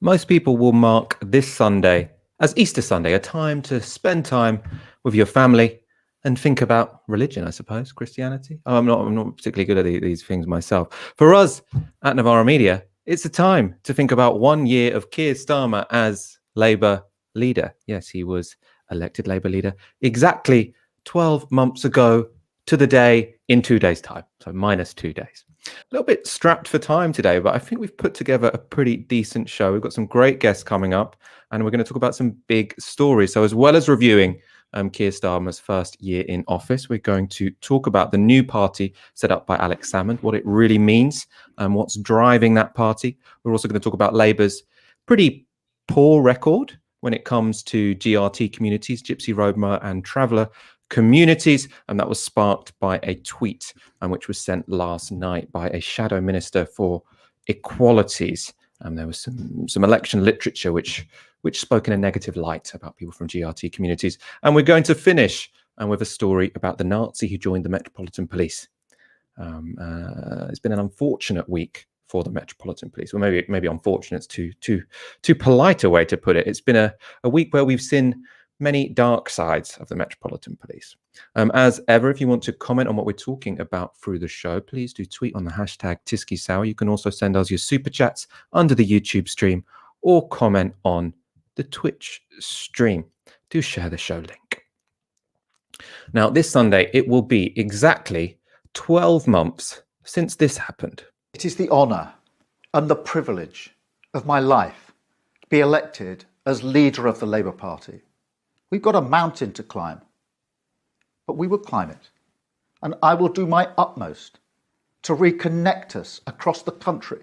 Most people will mark this Sunday as Easter Sunday, a time to spend time with your family and think about religion, I suppose, Christianity. I'm not particularly good at these things myself. For us at Novara Media, it's a time to think about 1 year of Keir Starmer as Labour leader. Yes, he was elected Labour leader exactly 12 months ago to the day in 2 days' time, so minus 2 days. A little bit strapped for time today, but I think we've put together a pretty decent show. We've got some great guests coming up, and we're going to talk about some big stories. So as well as reviewing Keir Starmer's first year in office, we're going to talk about the new party set up by Alex Salmond, what it really means and what's driving that party. We're also going to talk about Labour's pretty poor record when it comes to GRT communities, Gypsy, Roma and Traveller communities, and that was sparked by a tweet which was sent last night by a shadow minister for equalities. There was some election literature which spoke in a negative light about people from GRT communities. And we're going to finish with a story about the Nazi who joined the Metropolitan Police. It's been an unfortunate week for the Metropolitan Police. Well, maybe unfortunate is too polite a way to put it. It's been a week where we've seen many dark sides of the Metropolitan Police. As ever, if you want to comment on what we're talking about through the show, please do tweet on the hashtag TiskiSour. You can also send us your super chats under the YouTube stream or comment on the Twitch stream. Do share the show link. Now, this Sunday, it will be exactly 12 months since this happened. It is the honour and the privilege of my life to be elected as leader of the Labour Party. We've got a mountain to climb, but we will climb it. And I will do my utmost to reconnect us across the country,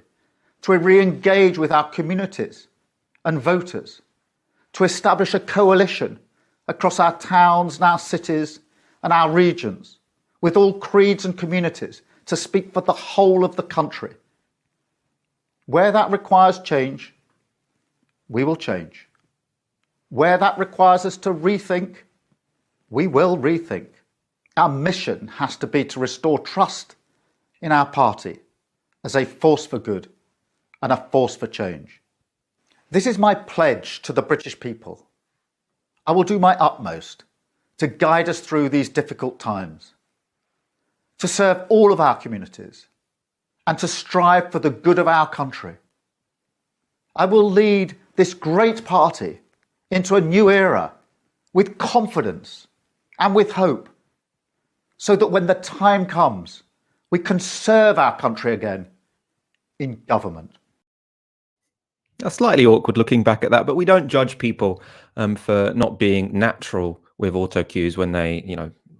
to re-engage with our communities and voters, to establish a coalition across our towns and our cities and our regions, with all creeds and communities, to speak for the whole of the country. Where that requires change, we will change. Where that requires us to rethink, we will rethink. Our mission has to be to restore trust in our party as a force for good and a force for change. This is my pledge to the British people. I will do my utmost to guide us through these difficult times, to serve all of our communities and to strive for the good of our country. I will lead this great party into a new era with confidence and with hope, so that when the time comes, we can serve our country again in government. That's slightly awkward looking back at that, but we don't judge people for not being natural with auto cues when they,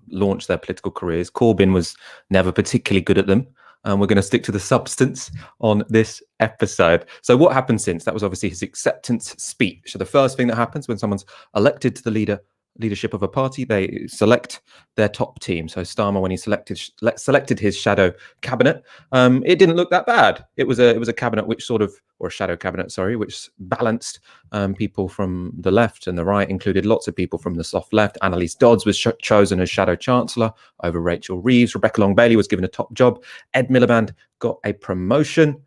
launch their political careers. Corbyn was never particularly good at them. We're going to stick to the substance on this episode. So what happened since? That was obviously his acceptance speech. So the first thing that happens when someone's elected to the leadership of a party, they select their top team. So Starmer, when he selected his shadow cabinet, it didn't look that bad. It was a cabinet which or a shadow cabinet, sorry, which balanced people from the left and the right, included lots of people from the soft left. Annalise Dodds was chosen as shadow chancellor over Rachel Reeves. Rebecca Long-Bailey was given a top job. Ed Miliband got a promotion.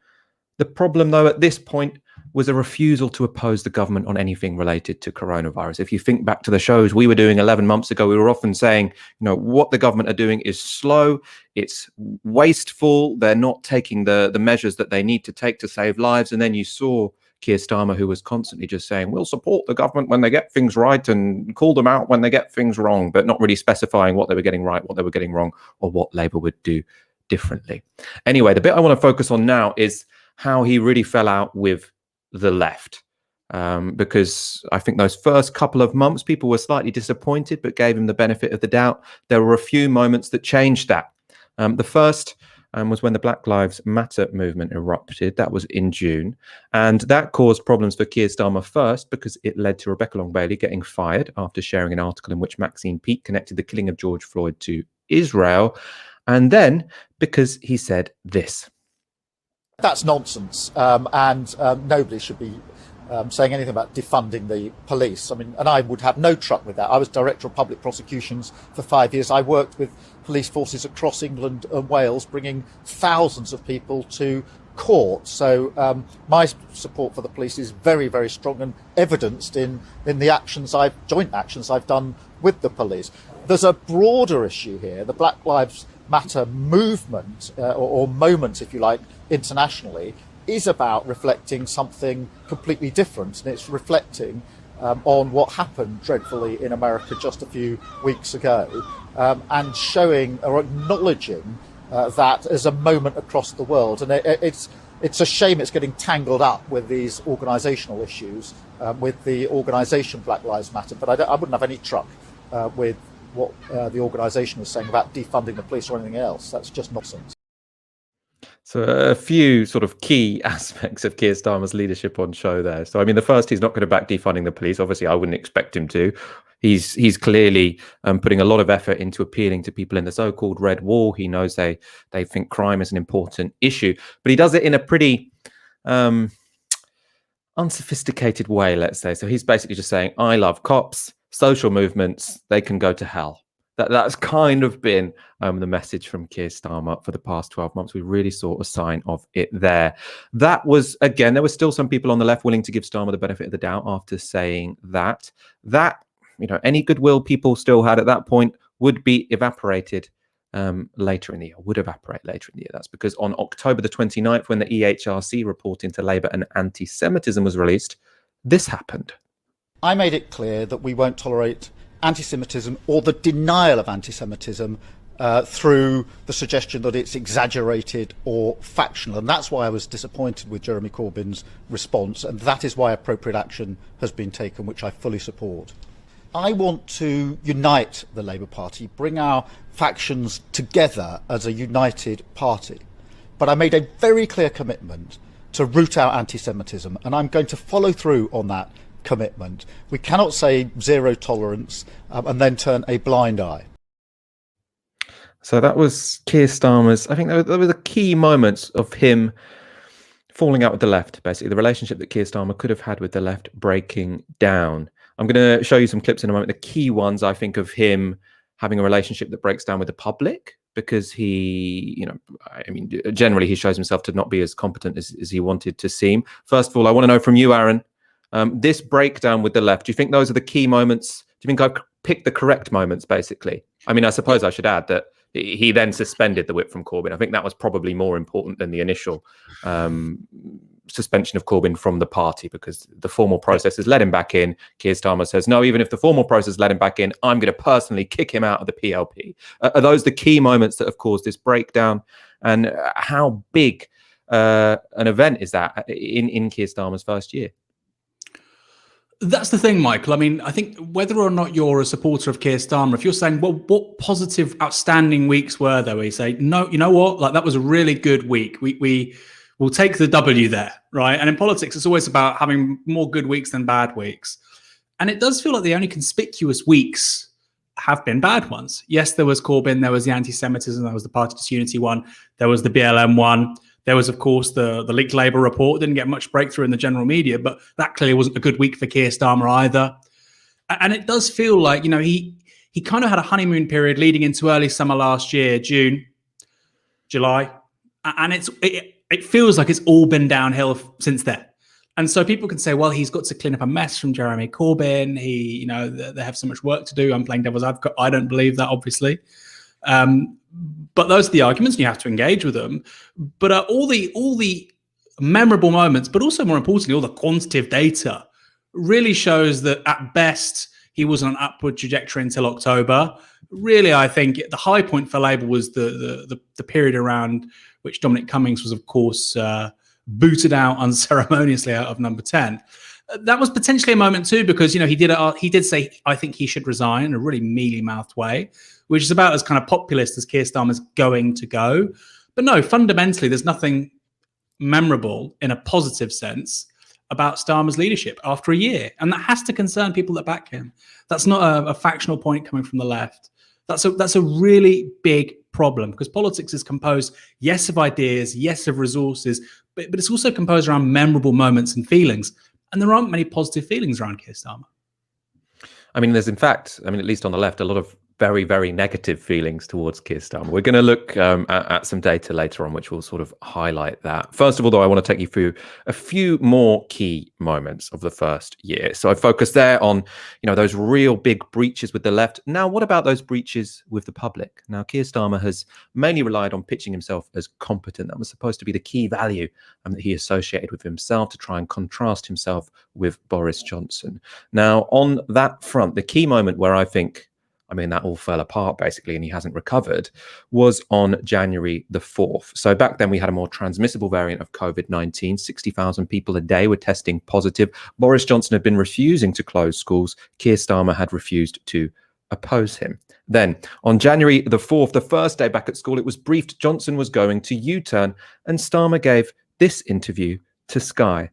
The problem, though, at this point was a refusal to oppose the government on anything related to coronavirus. If you think back to the shows we were doing 11 months ago, we were often saying, what the government are doing is slow, it's wasteful, they're not taking the measures that they need to take to save lives. And then you saw Keir Starmer, who was constantly just saying, we'll support the government when they get things right and call them out when they get things wrong, but not really specifying what they were getting right, what they were getting wrong, or what Labour would do differently. Anyway, the bit I want to focus on now is how he really fell out with the left, because I think those first couple of months people were slightly disappointed but gave him the benefit of the doubt. There were a few moments that changed that. The first was when the Black Lives Matter movement erupted. That was in June, and that caused problems for Keir Starmer first because it led to Rebecca Long-Bailey getting fired after sharing an article in which Maxine Peake connected the killing of George Floyd to Israel, and then because he said this. That's nonsense, and nobody should be saying anything about defunding the police. And I would have no truck with that. I was Director of Public Prosecutions for 5 years. I worked with police forces across England and Wales, bringing thousands of people to court. So my support for the police is very, very strong and evidenced in the joint actions I've done with the police. There's a broader issue here. The Black Lives Matter movement, or moment, if you like, internationally, is about reflecting something completely different. And it's reflecting on what happened dreadfully in America just a few weeks ago, and showing or acknowledging that as a moment across the world. And it's a shame it's getting tangled up with these organisational issues, with the organisation Black Lives Matter. But I wouldn't have any truck with what the organisation was saying about defunding the police or anything else. That's just nonsense. So a few sort of key aspects of Keir Starmer's leadership on show there. So, I mean, the first, he's not going to back defunding the police. Obviously, I wouldn't expect him to. He's clearly putting a lot of effort into appealing to people in the so-called red wall. He knows they think crime is an important issue, but he does it in a pretty unsophisticated way, let's say. So he's basically just saying, I love cops, social movements, they can go to hell. That's kind of been the message from Keir Starmer for the past 12 months. We really saw a sign of it there. That was, again, there were still some people on the left willing to give Starmer the benefit of the doubt after saying that. Any goodwill people still had at that point would be evaporated later in the year, would evaporate later in the year. That's because on October the 29th, when the EHRC report into Labour and anti-Semitism was released, this happened. I made it clear that we won't tolerate anti-Semitism or the denial of anti-Semitism through the suggestion that it's exaggerated or factional. And that's why I was disappointed with Jeremy Corbyn's response, and that is why appropriate action has been taken, which I fully support. I want to unite the Labour Party, bring our factions together as a united party. But I made a very clear commitment to root out anti-Semitism, and I'm going to follow through on that commitment. We cannot say zero tolerance and then turn a blind eye. So that was Keir Starmer's, I think there were the key moments of him falling out with the left, basically the relationship that Keir Starmer could have had with the left breaking down. I'm going to show you some clips in a moment. The key ones, I think, of him having a relationship that breaks down with the public, because he, generally he shows himself to not be as competent as he wanted to seem. First of all, I want to know from you, Aaron, this breakdown with the left, do you think those are the key moments? Do you think I've picked the correct moments, basically? I mean, I suppose I should add that he then suspended the whip from Corbyn. I think that was probably more important than the initial suspension of Corbyn from the party, because the formal process has let him back in. Keir Starmer says, no, even if the formal process let him back in, I'm going to personally kick him out of the PLP. Are those the key moments that have caused this breakdown? And how big an event is that in Keir Starmer's first year? That's the thing, Michael. I mean, I think whether or not you're a supporter of Keir Starmer, if you're saying, well, what positive, outstanding weeks were there? Where you say, no, you know what? Like, that was a really good week. We will take the W there, right? And in politics, it's always about having more good weeks than bad weeks. And it does feel like the only conspicuous weeks have been bad ones. Yes, there was Corbyn, there was the anti-Semitism, there was the party disunity one, there was the BLM one. There was, of course, the leaked Labour report. Didn't get much breakthrough in the general media, but that clearly wasn't a good week for Keir Starmer either. And it does feel like, he kind of had a honeymoon period leading into early summer last year, June, July. And it feels like it's all been downhill since then. And so people can say, well, he's got to clean up a mess from Jeremy Corbyn. They have so much work to do. I'm playing devil's advocate. I don't believe that, obviously. But those are the arguments, and you have to engage with them. But all the memorable moments, but also more importantly, all the quantitative data really shows that at best he was on an upward trajectory until October. Really, I think the high point for Labour was the period around which Dominic Cummings was, of course, booted out unceremoniously out of number 10. That was potentially a moment too, because he did say, I think he should resign in a really mealy-mouthed way, which is about as kind of populist as Keir Starmer's going to go. But no, fundamentally, there's nothing memorable in a positive sense about Starmer's leadership after a year, and that has to concern people that back him. That's not a factional point coming from the left. That's a really big problem, because politics is composed, yes, of ideas, yes, of resources, but it's also composed around memorable moments and feelings. And there aren't many positive feelings around Keir Starmer. I mean, there's in fact, at least on the left, a lot of very, very negative feelings towards Keir Starmer. We're going to look at some data later on, which will sort of highlight that. First of all, though, I want to take you through a few more key moments of the first year. So I focus there on, those real big breaches with the left. Now, what about those breaches with the public? Now, Keir Starmer has mainly relied on pitching himself as competent. That was supposed to be the key value that he associated with himself to try and contrast himself with Boris Johnson. Now, on that front, the key moment where I think that all fell apart basically, and he hasn't recovered, was on January the 4th. So back then we had a more transmissible variant of COVID-19. 60,000 people a day were testing positive. Boris Johnson had been refusing to close schools. Keir Starmer had refused to oppose him. Then on January the 4th, the first day back at school, it was briefed Johnson was going to U-turn, and Starmer gave this interview to Sky.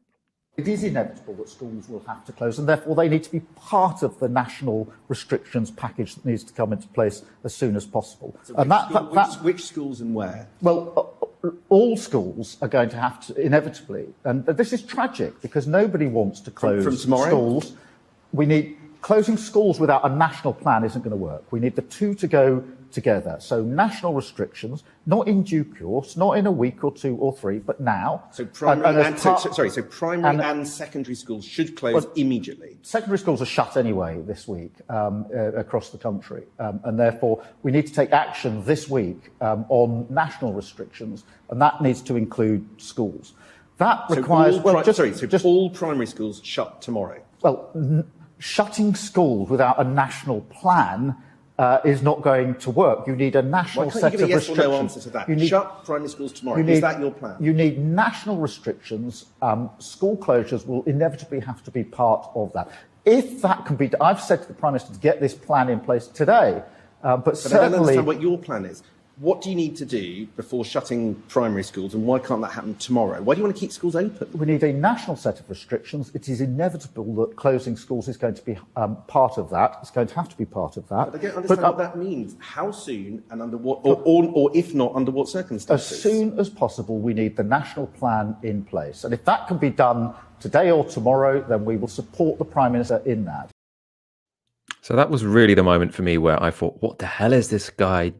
It is inevitable that schools will have to close, and therefore they need to be part of the national restrictions package that needs to come into place as soon as possible. So and which schools and where? Well, all schools are going to have to, inevitably, and this is tragic because nobody wants to close from tomorrow? Schools. Closing schools without a national plan isn't going to work. We need the two to go together. So national restrictions, not in due course, not in a week or two or three, but now. So primary and secondary schools should close immediately. Secondary schools are shut anyway this week across the country, and therefore we need to take action this week on national restrictions, and that needs to include schools. That requires all primary schools shut tomorrow. Well, shutting schools without a national plan is not going to work. You need a national set of restrictions. Why can't you give a yes or no answer to that? Shut primary schools tomorrow. Is that your plan? You need national restrictions. School closures will inevitably have to be part of that. If that can be, I've said to the Prime Minister to get this plan in place today, but certainly. I don't understand what your plan is. What do you need to do before shutting primary schools, and why can't that happen tomorrow? Why do you want to keep schools open? We need a national set of restrictions. It is inevitable that closing schools is going to be part of that. It's going to have to be part of that. But I don't understand what that means. How soon and under what, or if not, under what circumstances? As soon as possible, we need the national plan in place. And if that can be done today or tomorrow, then we will support the Prime Minister in that. So that was really the moment for me where I thought, what the hell is this guy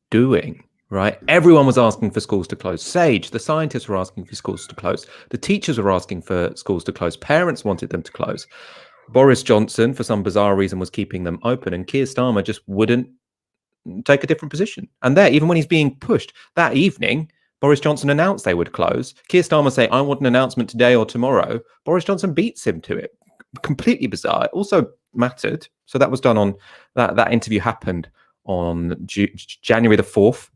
doing? Right? Everyone was asking for schools to close. Sage, the scientists were asking for schools to close. The teachers were asking for schools to close. Parents wanted them to close. Boris Johnson, for some bizarre reason, was keeping them open, and Keir Starmer just wouldn't take a different position. And there, even when he's being pushed, that evening, Boris Johnson announced they would close. Keir Starmer say, I want an announcement today or tomorrow. Boris Johnson beats him to it. Completely bizarre. It also mattered. So that was done on, that interview happened on January the 4th.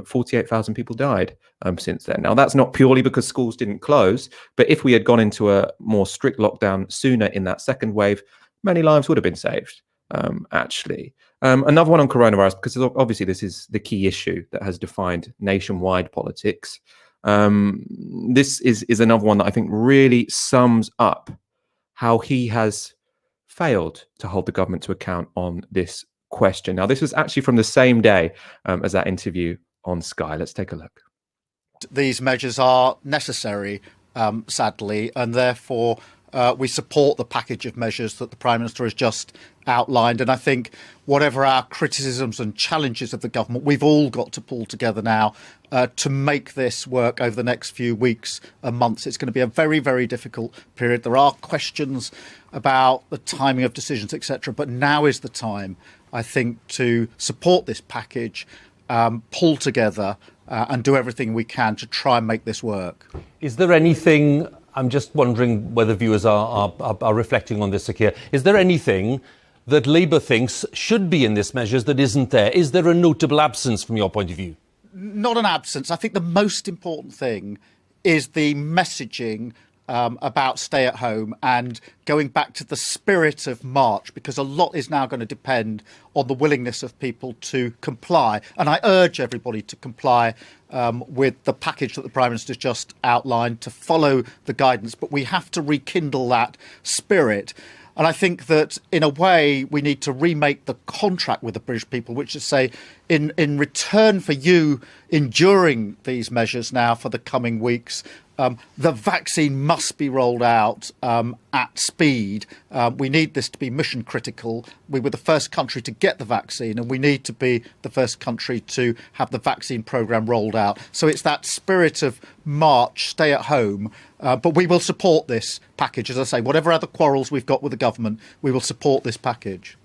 48,000 people died since then. Now, that's not purely because schools didn't close, but if we had gone into a more strict lockdown sooner in that second wave, many lives would have been saved, actually. Another one on coronavirus, because obviously this is the key issue that has defined nationwide politics. This is another one that I think really sums up how he has failed to hold the government to account on this question. Now, this was actually from the same day as that interview on Sky. Let's take a look. These measures are necessary, sadly, and therefore we support the package of measures that the Prime Minister has just outlined. And I think whatever our criticisms and challenges of the government, we've all got to pull together now to make this work over the next few weeks and months. It's going to be a very, very difficult period. There are questions about the timing of decisions, etc. But now is the time, I think, to support this package, pull together and do everything we can to try and make this work. Is there anything, I'm just wondering whether viewers are reflecting on this, Keir, is there anything that Labour thinks should be in this measures that isn't there? Is there a notable absence from your point of view? Not an absence. I think the most important thing is the messaging about stay at home and going back to the spirit of March, because a lot is now going to depend on the willingness of people to comply. And I urge everybody to comply with the package that the Prime Minister just outlined, to follow the guidance. But we have to rekindle that spirit. And I think that, in a way, we need to remake the contract with the British people, which is say, in return for you enduring these measures now for the coming weeks, The vaccine must be rolled out at speed. We need this to be mission critical. We were the first country to get the vaccine, and we need to be the first country to have the vaccine programme rolled out. So it's that spirit of March, stay at home. But we will support this package. As I say, whatever other quarrels we've got with the government, we will support this package.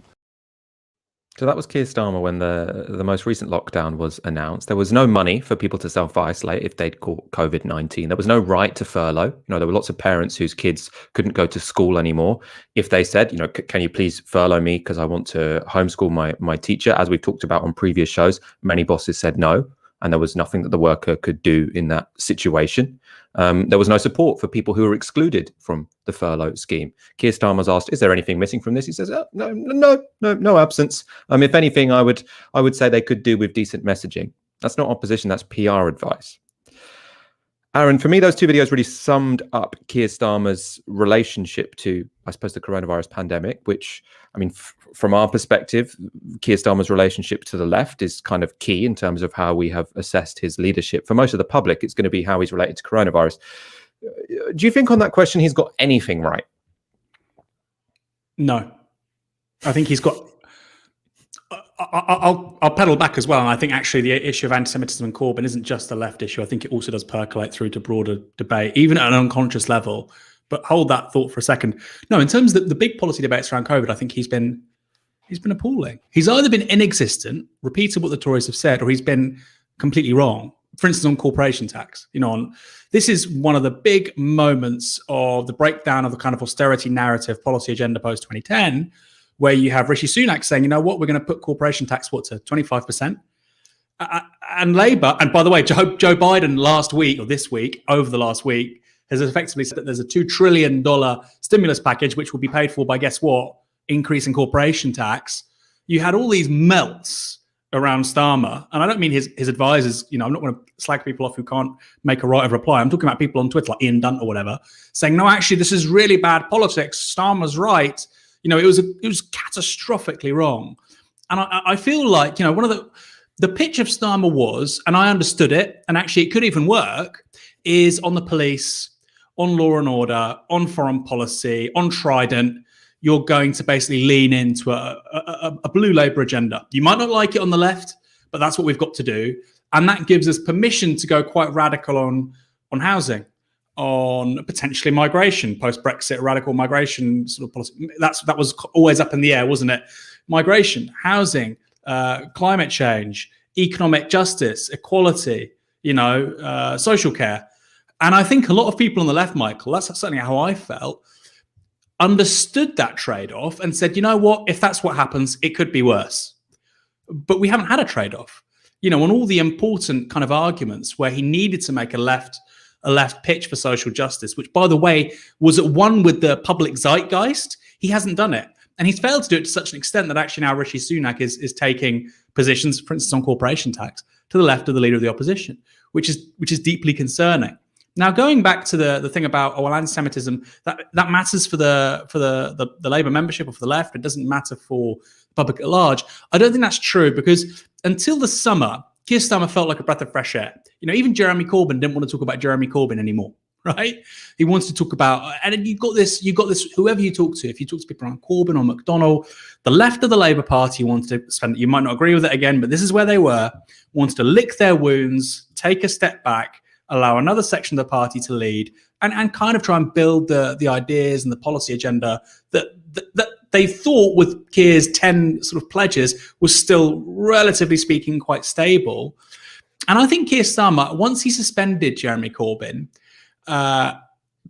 So that was Keir Starmer when the most recent lockdown was announced. There was no money for people to self-isolate if they'd caught COVID-19. There was no right to furlough. You know, there were lots of parents whose kids couldn't go to school anymore. If they said, you know, can you please furlough me because I want to homeschool my teacher, as we've talked about on previous shows, many bosses said no. And there was nothing that the worker could do in that situation. There was no support for people who were excluded from the furlough scheme. Keir Starmer's asked, "Is there anything missing from this?" He says, "No absence. If anything, I would say they could do with decent messaging." That's not opposition. That's PR advice. Aaron, for me, those two videos really summed up Keir Starmer's relationship to, I suppose, the coronavirus pandemic, which, I mean, from our perspective, Keir Starmer's relationship to the left is kind of key in terms of how we have assessed his leadership. For most of the public, it's going to be how he's related to coronavirus. Do you think on that question he's got anything right? No. I think he's got... I'll pedal back as well. And I think actually the issue of anti-Semitism and Corbyn isn't just a left issue. I think it also does percolate through to broader debate, even at an unconscious level. But hold that thought for a second. No, in terms of the big policy debates around COVID, I think he's been appalling. He's either been inexistent, repeated what the Tories have said, or he's been completely wrong. For instance, on corporation tax. This is one of the big moments of the breakdown of the kind of austerity narrative policy agenda post 2010, where you have Rishi Sunak saying, you know what, we're going to put corporation tax, to 25%. And Labour, and by the way, Joe Biden last week, or this week, over the last week, has effectively said that there's a $2 trillion stimulus package, which will be paid for by, guess what, increase in corporation tax. You had all these melts around Starmer, and I don't mean his advisors, I'm not going to slag people off who can't make a right of reply. I'm talking about people on Twitter, like Ian Dunt or whatever, saying, no, actually, this is really bad politics. Starmer's right. It was catastrophically wrong. And I feel like, one of the pitch of Starmer was, and I understood it, and actually it could even work, is on the police, on law and order, on foreign policy, on Trident. You're going to basically lean into a blue Labour agenda. You might not like it on the left, but that's what we've got to do. And that gives us permission to go quite radical on housing, on potentially migration, post-Brexit, radical migration sort of policy. That was always up in the air, wasn't it? Migration, housing, climate change, economic justice, equality, social care. And I think a lot of people on the left, Michael, that's certainly how I felt, understood that trade-off and said, you know what, if that's what happens, it could be worse. But we haven't had a trade-off. On all the important kind of arguments where he needed to make a left pitch for social justice, which, by the way, was at one with the public zeitgeist, he hasn't done it. And he's failed to do it to such an extent that actually now Rishi Sunak is taking positions, for instance, on corporation tax, to the left of the leader of the opposition, which is deeply concerning. Now, going back to the thing about anti-Semitism, that matters for the Labour membership or for the left. It doesn't matter for the public at large. I don't think that's true, because until the summer, Keir Starmer felt like a breath of fresh air. Even Jeremy Corbyn didn't want to talk about Jeremy Corbyn anymore, right? He wants to talk about, and you got this, whoever you talk to, if you talk to people around Corbyn or McDonnell, the left of the Labour Party wanted to spend, you might not agree with it again, but this is where they were, wanted to lick their wounds, take a step back, allow another section of the party to lead, and kind of try and build the ideas and the policy agenda that they thought with Keir's 10 sort of pledges was still, relatively speaking, quite stable. And I think Keir Starmer, once he suspended Jeremy Corbyn,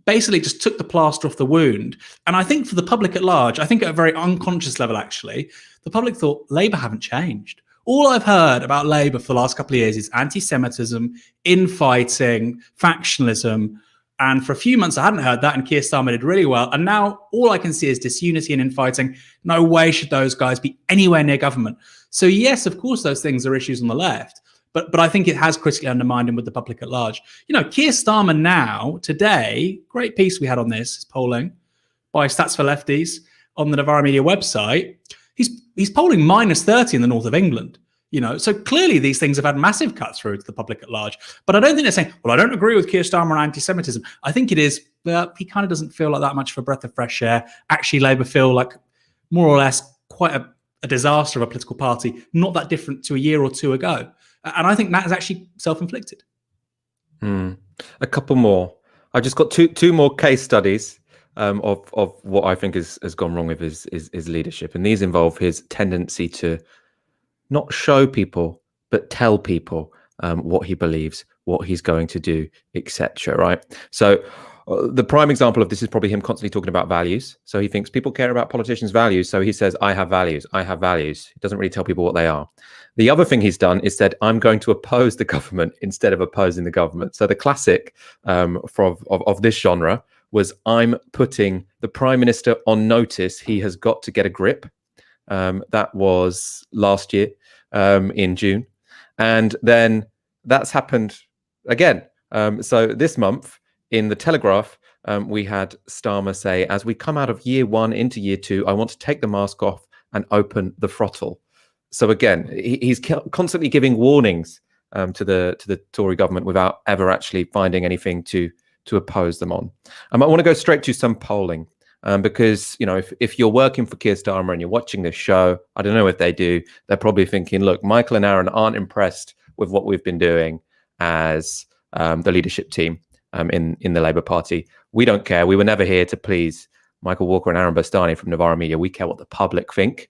basically just took the plaster off the wound. And I think for the public at large, I think at a very unconscious level, actually, the public thought Labour haven't changed. All I've heard about Labour for the last couple of years is anti-Semitism, infighting, factionalism. And for a few months, I hadn't heard that, and Keir Starmer did really well. And now all I can see is disunity and infighting. No way should those guys be anywhere near government. So yes, of course, those things are issues on the left. But I think it has critically undermined him with the public at large. Keir Starmer now, today, great piece we had on this, polling by Stats for Lefties on the Novara Media website. He's polling minus 30 in the north of England. So clearly these things have had massive cut through to the public at large. But I don't think they're saying, well, I don't agree with Keir Starmer on anti-Semitism. I think it is, well, he kind of doesn't feel like that much of a breath of fresh air. Actually, Labour feel like more or less quite a disaster of a political party, not that different to a year or two ago. And I think that is actually self-inflicted. A couple more. I've just got two more case studies of what I think has gone wrong with his leadership. And these involve his tendency to not show people, but tell people what he believes, what he's going to do, etc. Right? So the prime example of this is probably him constantly talking about values. So he thinks people care about politicians' values. So he says, I have values. I have values. He doesn't really tell people what they are. The other thing he's done is said, I'm going to oppose the government instead of opposing the government. So the classic of this genre was, I'm putting the Prime Minister on notice. He has got to get a grip. That was last year in June. And then that's happened again. So this month in the Telegraph, we had Starmer say, as we come out of year one into year two, I want to take the mask off and open the throttle. So again, he's constantly giving warnings to the Tory government without ever actually finding anything to oppose them on. I want to go straight to some polling. Because, if you're working for Keir Starmer and you're watching this show, I don't know if they do, they're probably thinking, look, Michael and Aaron aren't impressed with what we've been doing as the leadership team in the Labour Party. We don't care. We were never here to please Michael Walker and Aaron Bastani from Novara Media. We care what the public think.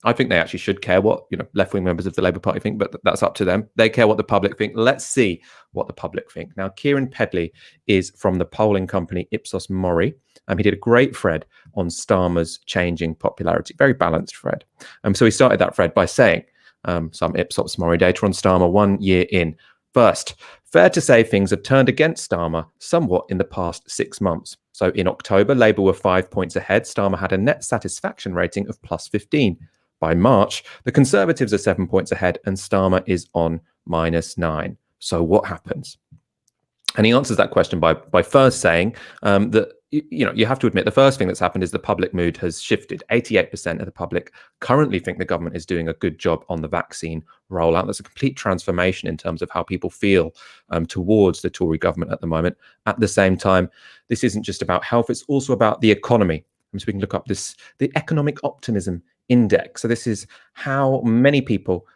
I think they actually should care what left-wing members of the Labour Party think, but that's up to them. They care what the public think. Let's see what the public think. Now, Kieran Pedley is from the polling company Ipsos Mori. He did a great thread on Starmer's changing popularity, very balanced thread. So he started that thread by saying some Ipsos Mori data on Starmer 1 year in. First, fair to say things have turned against Starmer somewhat in the past 6 months. So in October, Labour were 5 points ahead. Starmer had a net satisfaction rating of +15. By March, the Conservatives are 7 points ahead and Starmer is on -9. So what happens? And he answers that question by first saying that you have to admit the first thing that's happened is the public mood has shifted. 88% of the public currently think the government is doing a good job on the vaccine rollout. That's a complete transformation in terms of how people feel towards the Tory government at the moment. At the same time, this isn't just about health, it's also about the economy. So we can look up the economic optimism index. So this is how many people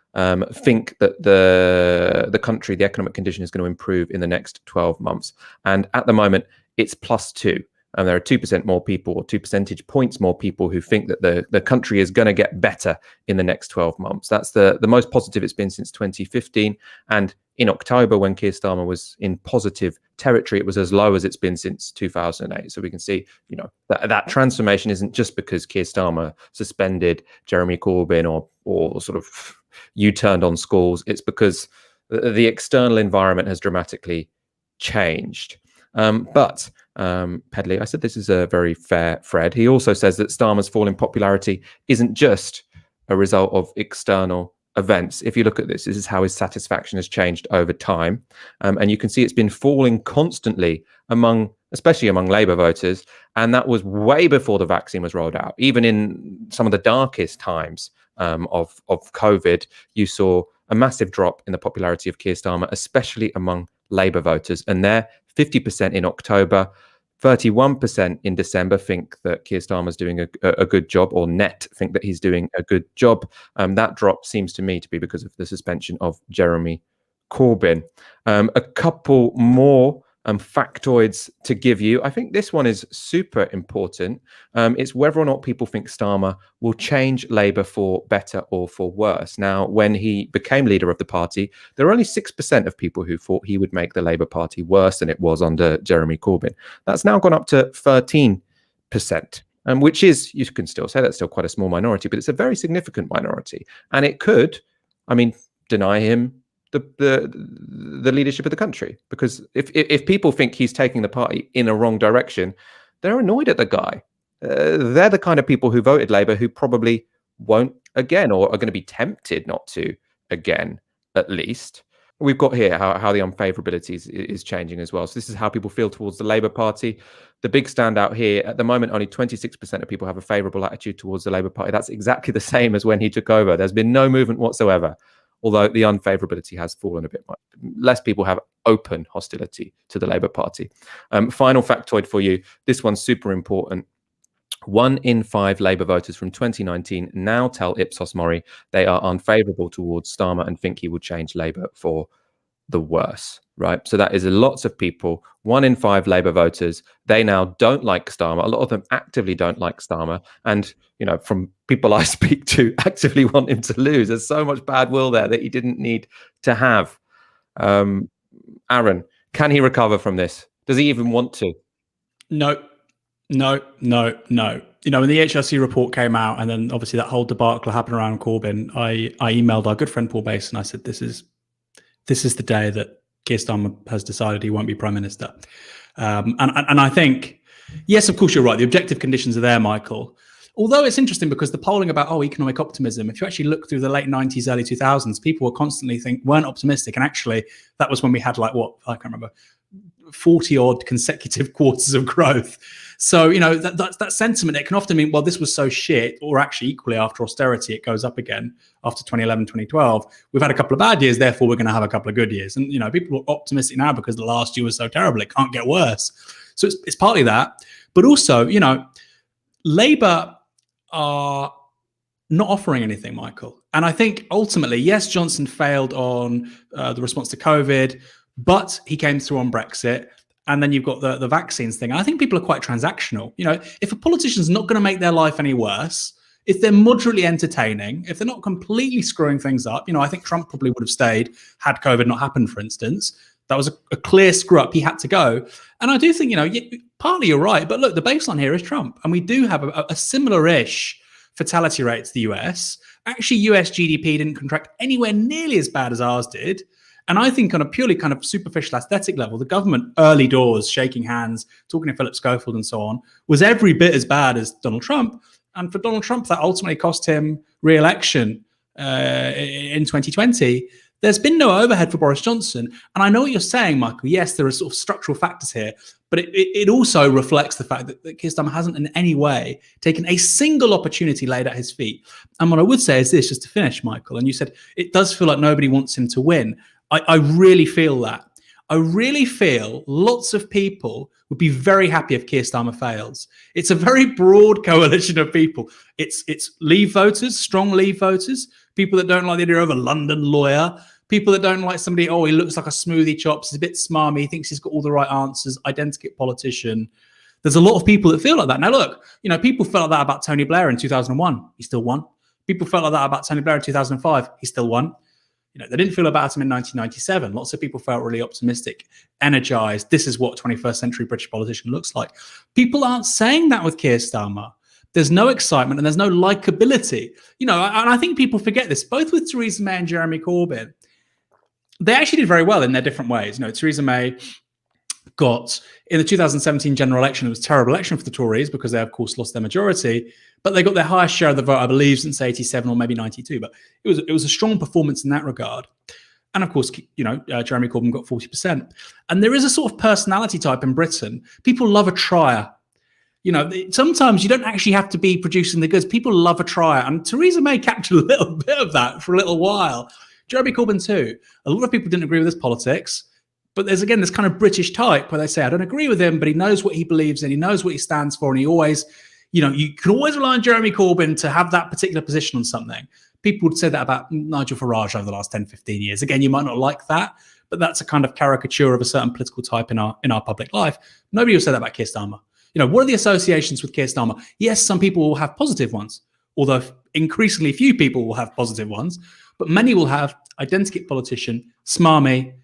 think that the country, the economic condition is going to improve in the next 12 months. And at the moment, it's +2. And there are 2% more people, or 2 percentage points more people who think that the country is going to get better in the next 12 months. That's the most positive it's been since 2015. And in October, when Keir Starmer was in positive territory, it was as low as it's been since 2008. So we can see, that transformation isn't just because Keir Starmer suspended Jeremy Corbyn or sort of U-turned on schools. It's because the external environment has dramatically changed. But Pedley, I said this is a very fair thread. He also says that Starmer's fall in popularity isn't just a result of external events. If you look at this is how his satisfaction has changed over time. And you can see it's been falling constantly especially among Labour voters. And that was way before the vaccine was rolled out. Even in some of the darkest times of COVID, you saw a massive drop in the popularity of Keir Starmer, especially among Labour voters. And they're 50% in October, 31% in December think that Keir Starmer's doing a good job, or net think that he's doing a good job. That drop seems to me to be because of the suspension of Jeremy Corbyn. A couple more factoids to give you. I think this one is super important. It's whether or not people think Starmer will change Labour for better or for worse. Now, when he became leader of the party, there were only 6% of people who thought he would make the Labour Party worse than it was under Jeremy Corbyn. That's now gone up to 13%, which is, you can still say that's still quite a small minority, but it's a very significant minority. And it could, deny him the leadership of the country, because if people think he's taking the party in a wrong direction, they're annoyed at the guy. They're the kind of people who voted Labour who probably won't again, or are going to be tempted not to again, at least. we've got here how the unfavourability is changing as well. So this is how people feel towards the Labour Party. The big standout here, at the moment, only 26% of people have a favourable attitude towards the Labour Party. That's exactly the same as when he took over. There's been no movement whatsoever, although the unfavourability has fallen a bit. Less people have open hostility to the Labour Party. Final factoid for you. This one's super important. 1 in 5 Labour voters from 2019 now tell Ipsos Mori they are unfavourable towards Starmer and think he will change Labour for the worse, right? So that is lots of people. 1 in 5 Labour voters, they now don't like Starmer. A lot of them actively don't like Starmer. And, you know, from people I speak to, actively want him to lose. There's so much bad will there that he didn't need to have. Aaron, can he recover from this? Does he even want to? No. You know, when the HRC report came out, and then obviously that whole debacle happened around Corbyn, I emailed our good friend Paul Basin. I said, this is the day that Keir Starmer has decided he won't be Prime Minister. And I think, yes, of course, you're right. The objective conditions are there, Michael. Although it's interesting because the polling about, economic optimism, if you actually look through the late 90s, early 2000s, people were constantly weren't optimistic. And actually, that was when we had I can't remember, 40 odd consecutive quarters of growth. So, you know, that sentiment, it can often mean, well, this was so shit, or actually equally after austerity, it goes up again after 2011, 2012. We've had a couple of bad years, therefore we're going to have a couple of good years. And, you know, people are optimistic now because the last year was so terrible, it can't get worse. So it's partly that. But also, you know, Labour are not offering anything, Michael. And I think ultimately, yes, Johnson failed on the response to COVID, but he came through on Brexit. And then you've got the vaccines thing. I think people are quite transactional. You know, if a politician's not going to make their life any worse, if they're moderately entertaining, if they're not completely screwing things up, you know, I think Trump probably would have stayed had COVID not happened, for instance. That was a clear screw up. He had to go. And I do think, you know, partly you're right. But look, the baseline here is Trump. And we do have a similar-ish fatality rate to the US. Actually, US GDP didn't contract anywhere nearly as bad as ours did. And I think on a purely kind of superficial aesthetic level, the government early doors, shaking hands, talking to Philip Schofield and so on, was every bit as bad as Donald Trump. And for Donald Trump, that ultimately cost him re-election in 2020. There's been no overhead for Boris Johnson. And I know what you're saying, Michael. Yes, there are sort of structural factors here, but it also reflects the fact that Keir Starmer hasn't in any way taken a single opportunity laid at his feet. And what I would say is this, just to finish, Michael, and you said it does feel like nobody wants him to win. I really feel that. I really feel lots of people would be very happy if Keir Starmer fails. It's a very broad coalition of people. It's Leave voters, strong Leave voters, people that don't like the idea of a London lawyer, people that don't like somebody, he looks like a smoothie chops, he's a bit smarmy, he thinks he's got all the right answers, identikit politician. There's a lot of people that feel like that. Now, look, you know, people felt like that about Tony Blair in 2001. He still won. People felt like that about Tony Blair in 2005. He still won. You know, they didn't feel about him in 1997. Lots of people felt really optimistic, energized. This is what 21st century British politician looks like. People aren't saying that with Keir Starmer. There's no excitement and there's no likability. You know, and I think people forget this, both with Theresa May and Jeremy Corbyn. They actually did very well in their different ways. You know, Theresa May got, in the 2017 general election, it was a terrible election for the Tories because they, of course, lost their majority. But they got their highest share of the vote, I believe, since 87 or maybe 92. But it was a strong performance in that regard. And of course, you know, Jeremy Corbyn got 40%. And there is a sort of personality type in Britain. People love a trier. You know, sometimes you don't actually have to be producing the goods. People love a trier. And Theresa May captured a little bit of that for a little while. Jeremy Corbyn too. A lot of people didn't agree with his politics. But there's, again, this kind of British type where they say, I don't agree with him, but he knows what he believes in. He knows what he stands for. And he always... You know, you can always rely on Jeremy Corbyn to have that particular position on something. People would say that about Nigel Farage over the last 10, 15 years. Again, you might not like that, but that's a kind of caricature of a certain political type in our public life. Nobody will say that about Keir Starmer. You know, what are the associations with Keir Starmer? Yes, some people will have positive ones, although increasingly few people will have positive ones, but many will have identikit politician, smarmy,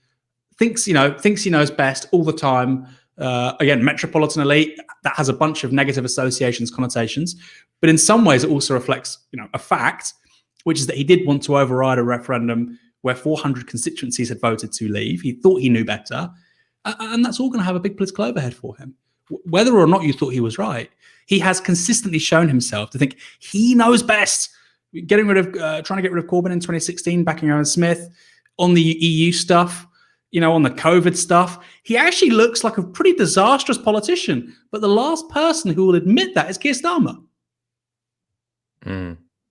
thinks he knows best all the time. Again, metropolitan elite, that has a bunch of negative associations, connotations. But in some ways, it also reflects, you know, a fact, which is that he did want to override a referendum where 400 constituencies had voted to leave. He thought he knew better. And that's all going to have a big political overhead for him. Whether or not you thought he was right, he has consistently shown himself to think he knows best. Trying to get rid of Corbyn in 2016, backing Aaron Smith, on the EU stuff, on the COVID stuff. He actually looks like a pretty disastrous politician. But the last person who will admit that is Keir Starmer.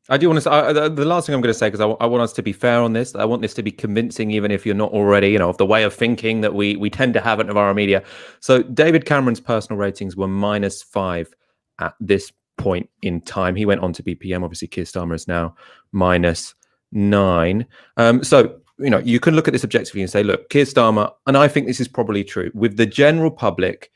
I do want to say, the last thing I'm going to say, because I want us to be fair on this. I want this to be convincing, even if you're not already, of the way of thinking that we tend to have at Novara Media. So David Cameron's personal ratings were -5 at this point in time. He went on to be PM. Obviously, Keir Starmer is now -9. So, you can look at this objectively and say, look, Keir Starmer, and I think this is probably true, with the general public,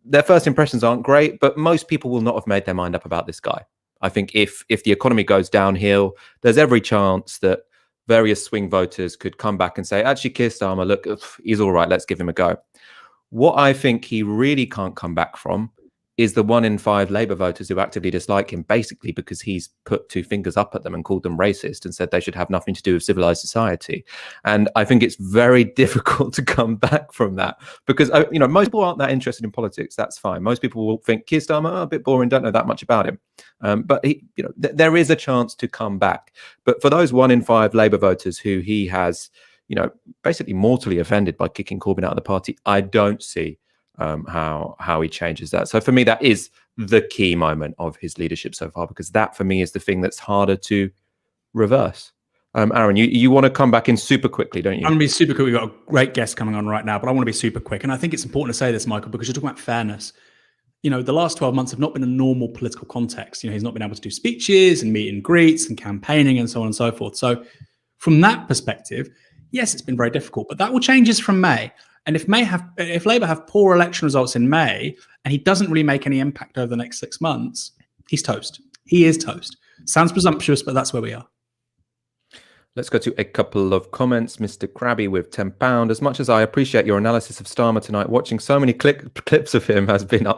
their first impressions aren't great, but most people will not have made their mind up about this guy. I think if the economy goes downhill, there's every chance that various swing voters could come back and say, actually, Keir Starmer, look, he's all right, let's give him a go. What I think he really can't come back from is the 1 in 5 Labour voters who actively dislike him, basically because he's put 2 fingers up at them and called them racist and said they should have nothing to do with civilized society. And I think it's very difficult to come back from that because, most people aren't that interested in politics. That's fine. Most people will think Keir Starmer, a bit boring, don't know that much about him. But there is a chance to come back. But for those 1 in 5 Labour voters who he has, basically mortally offended by kicking Corbyn out of the party, I don't see how he changes that. So for me, that is the key moment of his leadership so far, because that for me is the thing that's harder to reverse. Aaron, you want to come back in super quickly, don't you? I'm going to be super quick. We've got a great guest coming on right now, but I want to be super quick. And I think it's important to say this, Michael, because you're talking about fairness. The last 12 months have not been a normal political context. He's not been able to do speeches and meet and greets and campaigning and so on and so forth. So from that perspective, yes, it's been very difficult, but that will change from May. And if Labour have poor election results in May and he doesn't really make any impact over the next 6 months, he's toast. He is toast. Sounds presumptuous, but that's where we are. Let's go to a couple of comments. Mr. Krabby with £10. As much as I appreciate your analysis of Starmer tonight, watching so many clips of him has been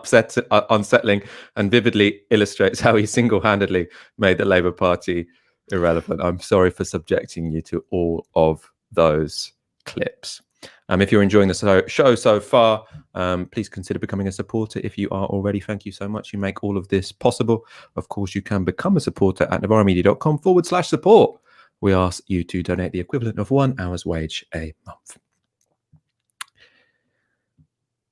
unsettling and vividly illustrates how he single-handedly made the Labour Party irrelevant. I'm sorry for subjecting you to all of those clips. If you're enjoying the show so far, please consider becoming a supporter. If you are already, thank you so much. You make all of this possible. Of course, you can become a supporter at novaramedia.com/support. We ask you to donate the equivalent of 1 hour's wage a month.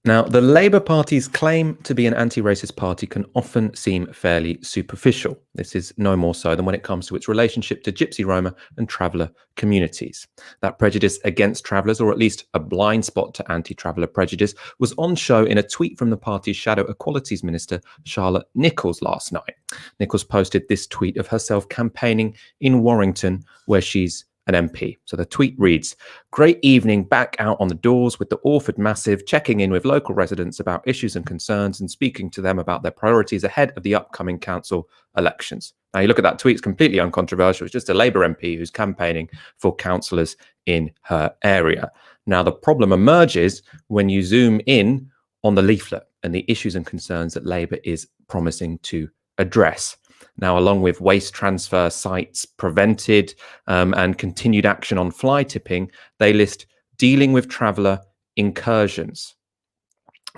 Now, the Labour Party's claim to be an anti-racist party can often seem fairly superficial. This is no more so than when it comes to its relationship to Gypsy, Roma and traveller communities. That prejudice against travellers, or at least a blind spot to anti-traveller prejudice, was on show in a tweet from the party's Shadow Equalities Minister, Charlotte Nichols, last night. Nichols posted this tweet of herself campaigning in Warrington, where she's an MP. So the tweet reads, "Great evening back out on the doors with the Orford Massive, checking in with local residents about issues and concerns and speaking to them about their priorities ahead of the upcoming council elections." Now you look at that tweet, it's completely uncontroversial. It's just a Labour MP who's campaigning for councillors in her area. Now the problem emerges when you zoom in on the leaflet and the issues and concerns that Labour is promising to address. Now, along with waste transfer sites prevented and continued action on fly tipping, they list dealing with traveller incursions.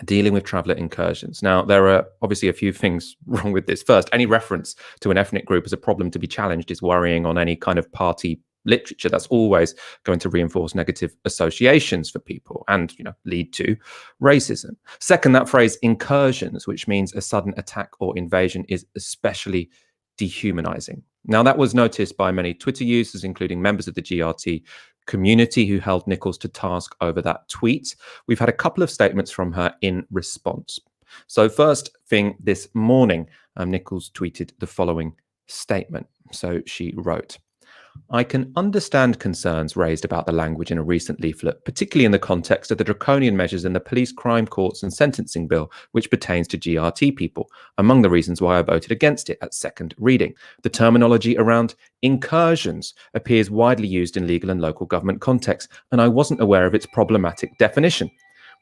Dealing with traveller incursions. Now, there are obviously a few things wrong with this. First, any reference to an ethnic group as a problem to be challenged is worrying on any kind of party literature. That's always going to reinforce negative associations for people and, lead to racism. Second, that phrase incursions, which means a sudden attack or invasion, is especially dehumanizing. Now, that was noticed by many Twitter users, including members of the GRT community who held Nichols to task over that tweet. We've had a couple of statements from her in response. So first thing this morning, Nichols tweeted the following statement. So she wrote, "I can understand concerns raised about the language in a recent leaflet, particularly in the context of the draconian measures in the police crime courts and sentencing bill, which pertains to GRT people, among the reasons why I voted against it at second reading. The terminology around incursions appears widely used in legal and local government contexts, and I wasn't aware of its problematic definition.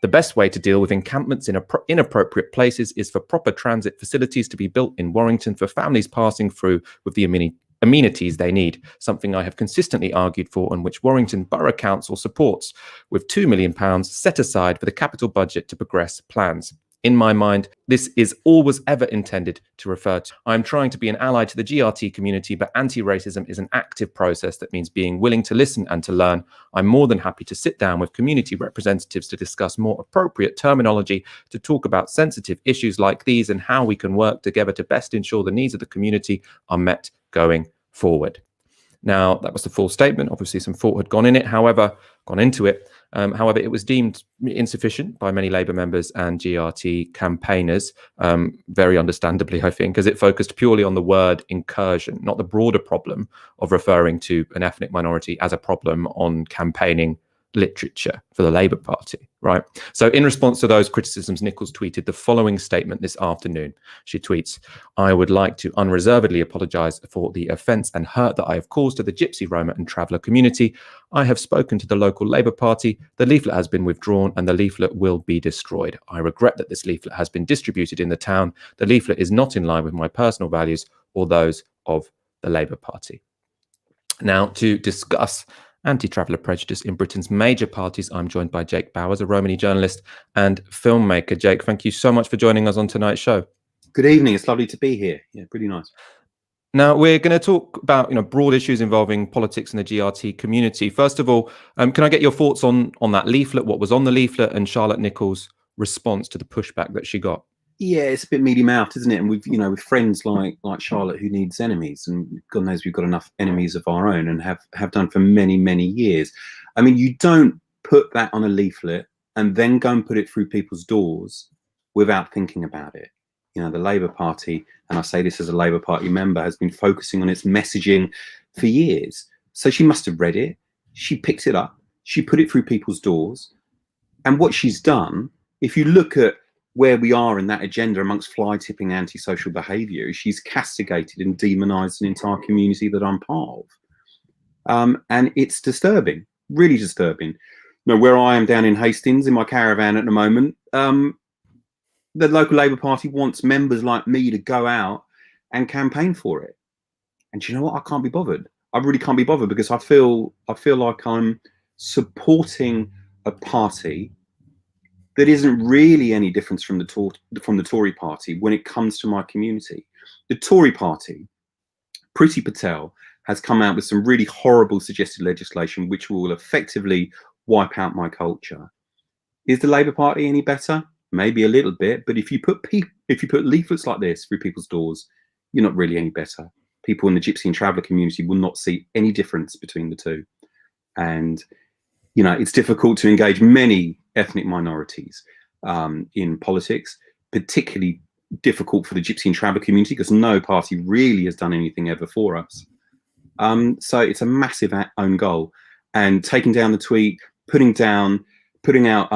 The best way to deal with encampments in inappropriate places is for proper transit facilities to be built in Warrington for families passing through with the amenities they need, something I have consistently argued for and which Warrington Borough Council supports, with £2 million set aside for the capital budget to progress plans. In my mind, this is always ever intended to refer to. I'm trying to be an ally to the GRT community, but anti-racism is an active process that means being willing to listen and to learn. I'm more than happy to sit down with community representatives to discuss more appropriate terminology, to talk about sensitive issues like these and how we can work together to best ensure the needs of the community are met going forward. Now, that was the full statement. Obviously, some thought had gone into it. However, it was deemed insufficient by many Labour members and GRT campaigners, very understandably, I think, as it focused purely on the word incursion, not the broader problem of referring to an ethnic minority as a problem on campaigning literature for the Labour Party, right? So in response to those criticisms, Nichols tweeted the following statement this afternoon. She tweets, "I would like to unreservedly apologise for the offence and hurt that I have caused to the Gypsy, Roma and Traveller community. I have spoken to the local Labour Party. The leaflet has been withdrawn and the leaflet will be destroyed. I regret that this leaflet has been distributed in the town. The leaflet is not in line with my personal values or those of the Labour Party." Now, to discuss anti-traveller prejudice in Britain's major parties, I'm joined by Jake Bowers, a Romany journalist and filmmaker. Jake, thank you so much for joining us on tonight's show. Good evening. It's lovely to be here. Yeah, pretty nice. Now, we're going to talk about broad issues involving politics and the GRT community. First of all, can I get your thoughts on that leaflet, what was on the leaflet, and Charlotte Nichols' response to the pushback that she got? Yeah, it's a bit mealy-mouthed, isn't it? And we've, with friends like Charlotte, who needs enemies, and God knows we've got enough enemies of our own, and have done for many, many years. I mean, you don't put that on a leaflet and then go and put it through people's doors without thinking about it. The Labour Party, and I say this as a Labour Party member, has been focusing on its messaging for years. So she must have read it. She picked it up. She put it through people's doors. And what she's done, if you look at where we are in that agenda amongst fly-tipping antisocial behaviour, she's castigated and demonised an entire community that I'm part of. And it's disturbing, really disturbing. Where I am down in Hastings in my caravan at the moment, the local Labour Party wants members like me to go out and campaign for it. And do you know what? I can't be bothered. I really can't be bothered, because I feel like I'm supporting a party that isn't really any different from the Tory party when it comes to my community. The Tory party, Priti Patel, has come out with some really horrible suggested legislation which will effectively wipe out my culture. Is the Labour Party any better? Maybe a little bit, but if you put leaflets like this through people's doors, you're not really any better. People in the Gypsy and Traveller community will not see any difference between the two. And it's difficult to engage many ethnic minorities in politics, particularly difficult for the Gypsy and Traveller community, because no party really has done anything ever for us. So it's a massive own goal. And taking down the tweet, putting out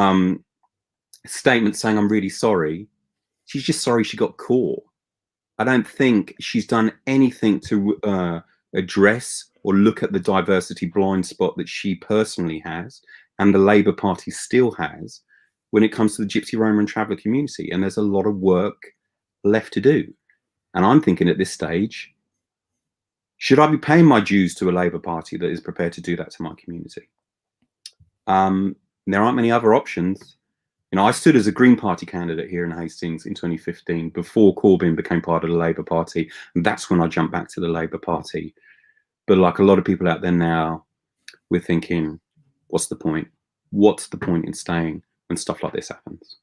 statements saying, "I'm really sorry." She's just sorry she got caught. I don't think she's done anything to address or look at the diversity blind spot that she personally has and the Labour Party still has when it comes to the Gypsy, Roma and Traveller community. And there's a lot of work left to do. And I'm thinking at this stage, should I be paying my dues to a Labour Party that is prepared to do that to my community? There aren't many other options. I stood as a Green Party candidate here in Hastings in 2015 before Corbyn became part of the Labour Party. And that's when I jumped back to the Labour Party. But like a lot of people out there now, we're thinking, what's the point? What's the point in staying when stuff like this happens?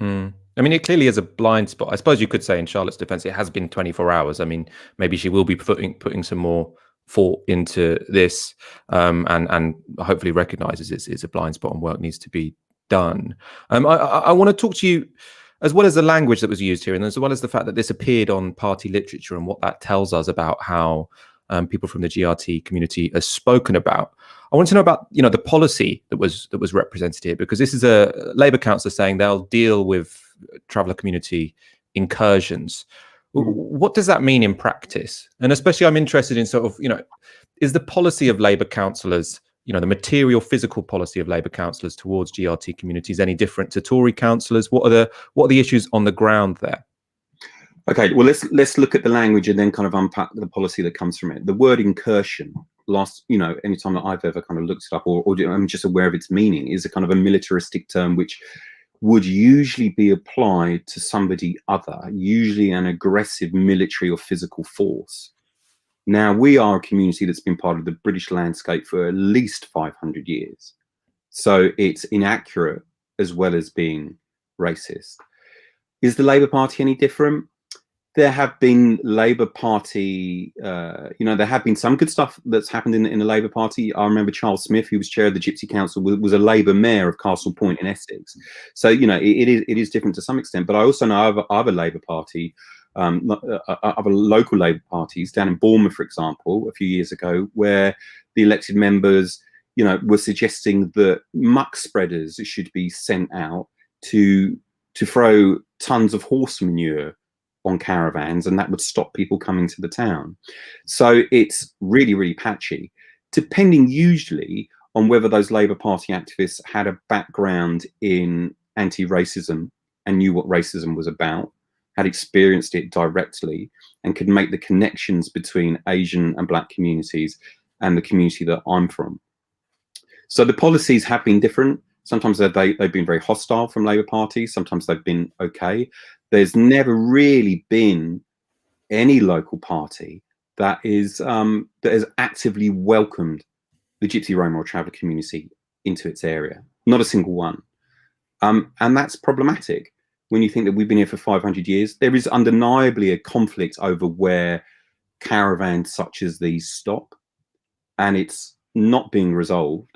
I mean, it clearly is a blind spot. I suppose you could say in Charlotte's defence, it has been 24 hours. I mean, maybe she will be putting some more thought into this and hopefully recognises it's a blind spot and work needs to be done. I want to talk to you, as well as the language that was used here, and as well as the fact that this appeared on party literature and what that tells us about how people from the GRT community are spoken about. I want to know about the policy that was represented here, because this is a Labour councillor saying they'll deal with Traveller community incursions. What does that mean in practice? And especially I'm interested in is the policy of Labour councillors, the material physical policy of Labour councillors towards GRT communities any different to Tory councillors? What are the issues on the ground there? Okay, well, let's look at the language and then kind of unpack the policy that comes from it. The word incursion, anytime that I've ever kind of looked it up or I'm just aware of its meaning, is a kind of a militaristic term which would usually be applied to somebody other, usually an aggressive military or physical force. Now, we are a community that's been part of the British landscape for at least 500 years. So it's inaccurate as well as being racist. Is the Labour Party any different? There have been Labour Party, there have been some good stuff that's happened in the Labour Party. I remember Charles Smith, who was chair of the Gypsy Council, was a Labour mayor of Castle Point in Essex. So, it is different to some extent. But I also know other Labour Party, other local Labour parties down in Bournemouth, for example, a few years ago, where the elected members, were suggesting that muck spreaders should be sent out to throw tons of horse manure on caravans, and that would stop people coming to the town. So it's really, really patchy, depending usually on whether those Labour Party activists had a background in anti-racism and knew what racism was about, had experienced it directly, and could make the connections between Asian and Black communities and the community that I'm from. So the policies have been different. Sometimes they've been very hostile from Labour Party. Sometimes they've been okay. There's never really been any local party that has actively welcomed the Gypsy, Roma or Traveller community into its area. Not a single one. And that's problematic when you think that we've been here for 500 years. There is undeniably a conflict over where caravans such as these stop, and it's not being resolved.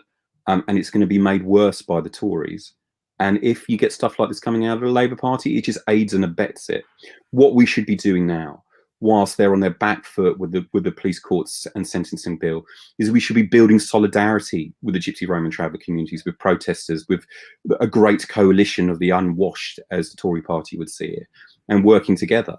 And it's going to be made worse by the Tories. And if you get stuff like this coming out of the Labour Party, it just aids and abets it. What we should be doing now, whilst they're on their back foot with the police courts and sentencing bill, is we should be building solidarity with the Gypsy, Roma and Traveller communities, with protesters, with a great coalition of the unwashed, as the Tory party would see it, and working together.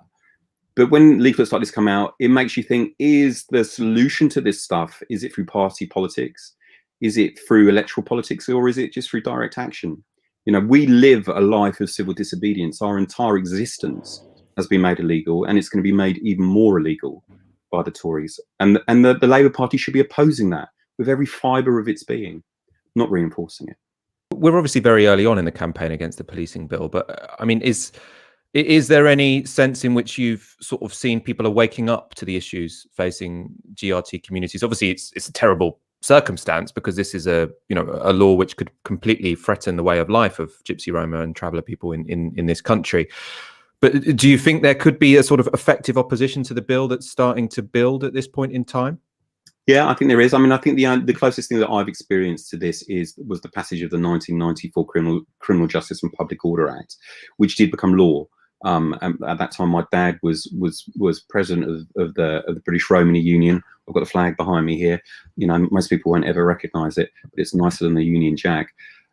But when leaflets like this come out, it makes you think, is the solution to this stuff, is it through party politics? Is it through electoral politics, or is it just through direct action? We live a life of civil disobedience. Our entire existence has been made illegal, and it's going to be made even more illegal by the Tories. And the Labour Party should be opposing that with every fibre of its being, not reinforcing it. We're obviously very early on in the campaign against the policing bill, but I mean, is there any sense in which you've sort of seen people are waking up to the issues facing GRT communities? Obviously, it's a terrible circumstance, because this is a law which could completely threaten the way of life of Gypsy, Roma and Traveller people in this country. But do you think there could be a sort of effective opposition to the bill that's starting to build at this point in time? Yeah, I think there is. I mean, I think the closest thing that I've experienced to this was the passage of the 1994 Criminal Justice and Public Order Act, which did become law. And at that time, my dad was president of the British Romany Union. I've got the flag behind me here. Most people won't ever recognise it, but it's nicer than the Union Jack.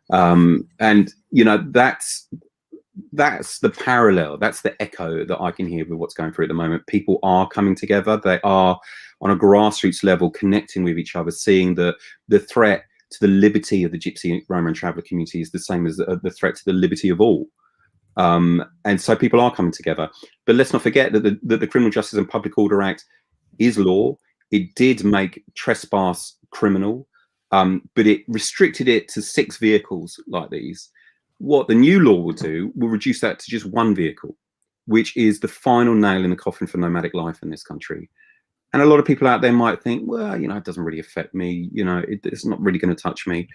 And that's the parallel. That's the echo that I can hear with what's going through at the moment. People are coming together. They are on a grassroots level connecting with each other, seeing the threat to the liberty of the Gypsy, Roma and Traveller community is the same as the threat to the liberty of all. And so people are coming together. But let's not forget that the Criminal Justice and Public Order Act is law. It did make trespass criminal, but it restricted it to 6 vehicles like these. What the new law will do will reduce that to just 1 vehicle, which is the final nail in the coffin for nomadic life in this country. And a lot of people out there might think, well, it doesn't really affect me. It's not really going to touch me.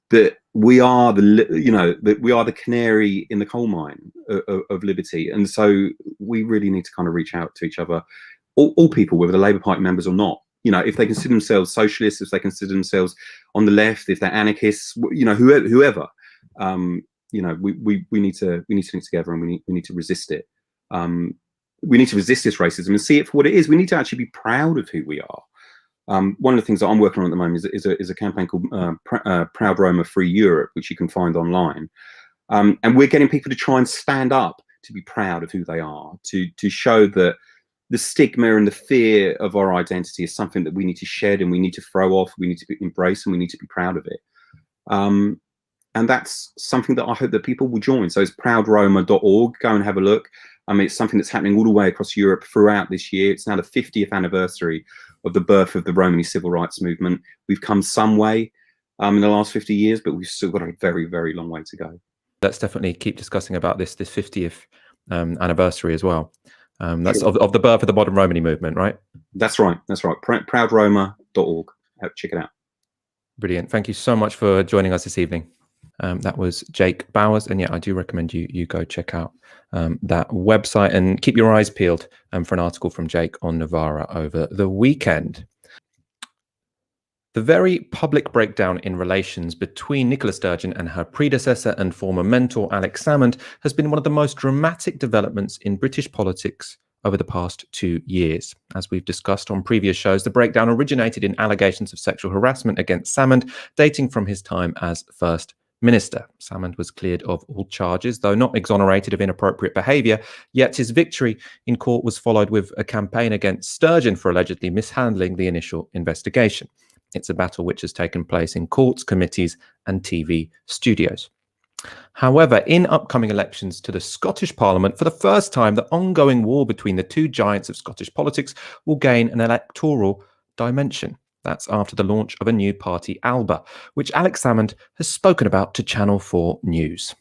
But we are the canary in the coal mine of liberty, and so we really need to kind of reach out to each other, all people, whether they're Labour Party members or not. If they consider themselves socialists, if they consider themselves on the left, if they're anarchists, whoever, we need to link together, and we need to resist it. We need to resist this racism and see it for what it is. We need to actually be proud of who we are. One of the things that I'm working on at the moment is a campaign called Proud Roma Free Europe, which you can find online. And we're getting people to try and stand up to be proud of who they are, to show that the stigma and the fear of our identity is something that we need to shed, and we need to throw off, we need to embrace, and we need to be proud of it. And that's something that I hope that people will join. So it's proudroma.org. Go and have a look. It's something that's happening all the way across Europe throughout this year. It's now the 50th anniversary of the birth of the Romany civil rights movement. We've come some way in the last 50 years, but we've still got a very, very long way to go. Let's definitely keep discussing about this 50th anniversary as well. That's Sure. of the birth of the modern Romany movement, right? That's right. That's right. Proudroma.org. Check it out. Brilliant. Thank you so much for joining us this evening. That was Jake Bowers. And yeah, I do recommend you go check out that website and keep your eyes peeled for an article from Jake on Novara over the weekend. The very public breakdown in relations between Nicola Sturgeon and her predecessor and former mentor Alex Salmond has been one of the most dramatic developments in British politics over the past 2 years. As we've discussed on previous shows, the breakdown originated in allegations of sexual harassment against Salmond, dating from his time as First Minister. Salmond was cleared of all charges, though not exonerated of inappropriate behaviour, yet his victory in court was followed with a campaign against Sturgeon for allegedly mishandling the initial investigation. It's a battle which has taken place in courts, committees, and TV studios. However, in upcoming elections to the Scottish Parliament, for the first time, the ongoing war between the two giants of Scottish politics will gain an electoral dimension. That's after the launch of a new party, Alba, which Alex Salmond has spoken about to Channel 4 News.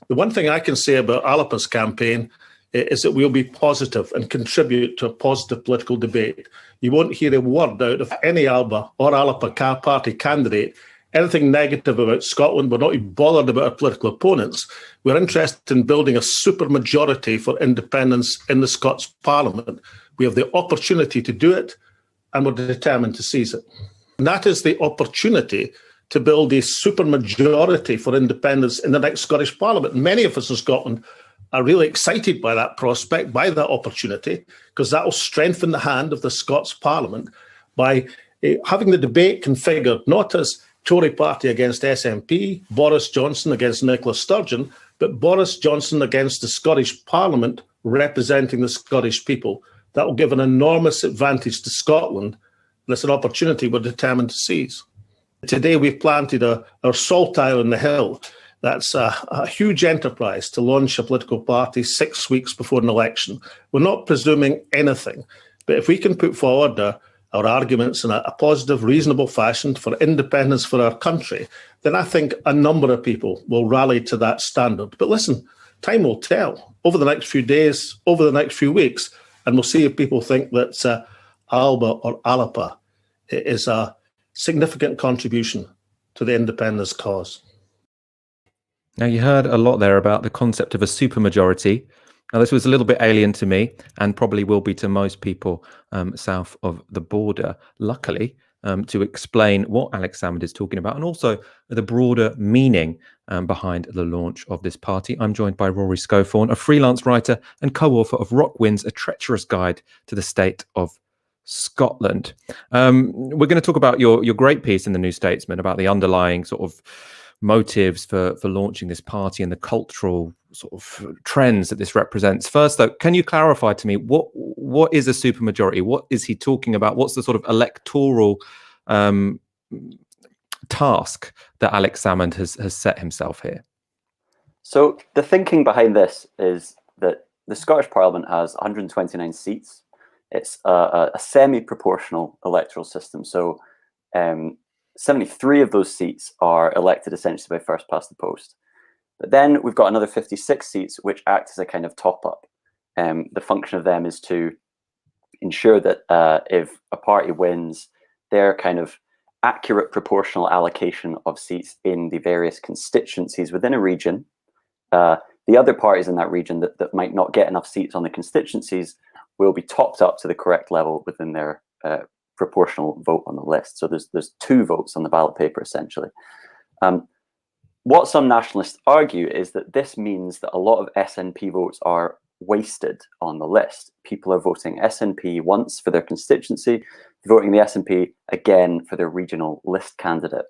The one thing I can say about Alba's campaign is that we'll be positive and contribute to a positive political debate. You won't hear a word out of any Alba or Alba party candidate anything negative about Scotland. We're not even bothered about our political opponents. We're interested in building a supermajority for independence in the Scots Parliament. We have the opportunity to do it, and we're determined to seize it. And that is the opportunity to build a supermajority for independence in the next Scottish Parliament. Many of us in Scotland are really excited by that prospect, by that opportunity, because that will strengthen the hand of the Scots Parliament by having the debate configured not as Tory party against SNP, Boris Johnson against Nicola Sturgeon, but Boris Johnson against the Scottish Parliament representing the Scottish people. That will give an enormous advantage to Scotland, and it's an opportunity we're determined to seize. Today we've planted our saltire on the hill. That's a huge enterprise to launch a political party 6 weeks before an election. We're not presuming anything, but if we can put forward our arguments in a positive, reasonable fashion for independence for our country, then I think a number of people will rally to that standard. But listen, time will tell over the next few days, over the next few weeks, and we'll see if people think that Alba or Alapa is a significant contribution to the independence cause. Now, you heard a lot there about the concept of a supermajority. Now, this was a little bit alien to me and probably will be to most people south of the border. Luckily, to explain what Alex Salmond is talking about and also the broader meaning behind the launch of this party, I'm joined by Rory Scothorne, a freelance writer and co-author of Rock Winds, A Treacherous Guide to the State of Scotland. We're going to talk about your great piece in the New Statesman about the underlying sort of motives for launching this party and the cultural sort of trends that this represents. First, though, can you clarify to me what is a supermajority? What is he talking about? What's the sort of electoral task that Alex Salmond has set himself here? So the thinking behind this is that the Scottish Parliament has 129 seats. It's a semi-proportional electoral system. So 73 of those seats are elected essentially by first past the post. But then we've got another 56 seats which act as a kind of top-up. The function of them is to ensure that if a party wins, their kind of accurate proportional allocation of seats in the various constituencies within a region, the other parties in that region that might not get enough seats on the constituencies will be topped up to the correct level within their proportional vote on the list. So there's 2 votes on the ballot paper, essentially. What some nationalists argue is that this means that a lot of SNP votes are wasted on the list. People are voting SNP once for their constituency, voting the SNP again for their regional list candidate.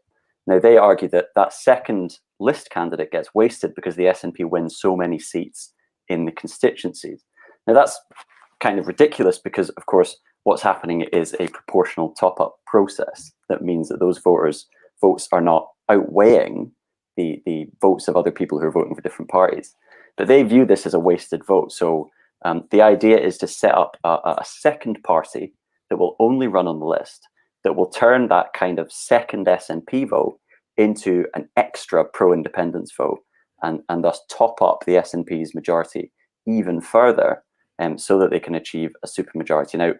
Now, they argue that that second list candidate gets wasted because the SNP wins so many seats in the constituencies. Now, that's kind of ridiculous because, of course, what's happening is a proportional top-up process. That means that those voters' votes are not outweighing the votes of other people who are voting for different parties. But they view this as a wasted vote. So the idea is to set up a second party that will only run on the list, that will turn that kind of second SNP vote into an extra pro-independence vote and thus top up the SNP's majority even further, so that they can achieve a supermajority. Now,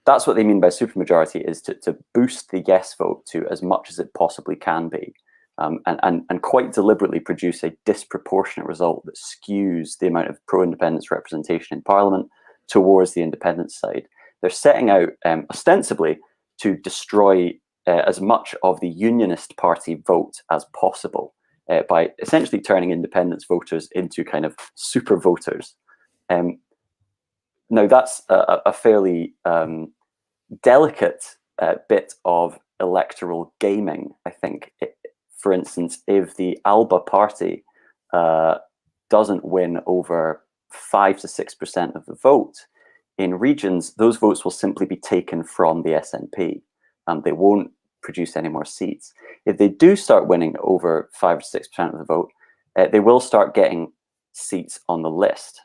that's what they mean by supermajority, is to boost the yes vote to as much as it possibly can be, and quite deliberately produce a disproportionate result that skews the amount of pro-independence representation in Parliament towards the independence side. They're setting out ostensibly to destroy as much of the Unionist Party vote as possible by essentially turning independence voters into kind of super voters. Now, that's a fairly delicate bit of electoral gaming, I think. For instance, if the Alba party doesn't win over 5 to 6% of the vote in regions, those votes will simply be taken from the SNP. They won't produce any more seats. If they do start winning over 5 to 6% of the vote, they will start getting seats on the list.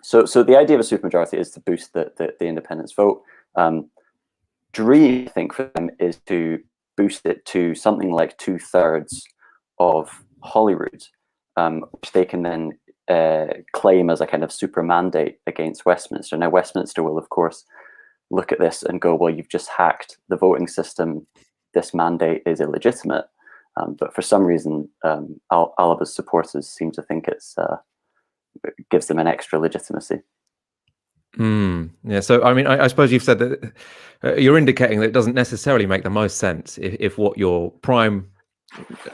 So the idea of a supermajority is to boost the independence vote. Dream, I think, for them is to boost it to something like 2/3 of Holyrood, which they can then claim as a kind of super mandate against Westminster. Now, Westminster will, of course, look at this and go, well, you've just hacked the voting system. This mandate is illegitimate. But for some reason, Alba's supporters seem to think it gives them an extra legitimacy. Yeah, so I mean, I suppose you've said that you're indicating that it doesn't necessarily make the most sense if what your prime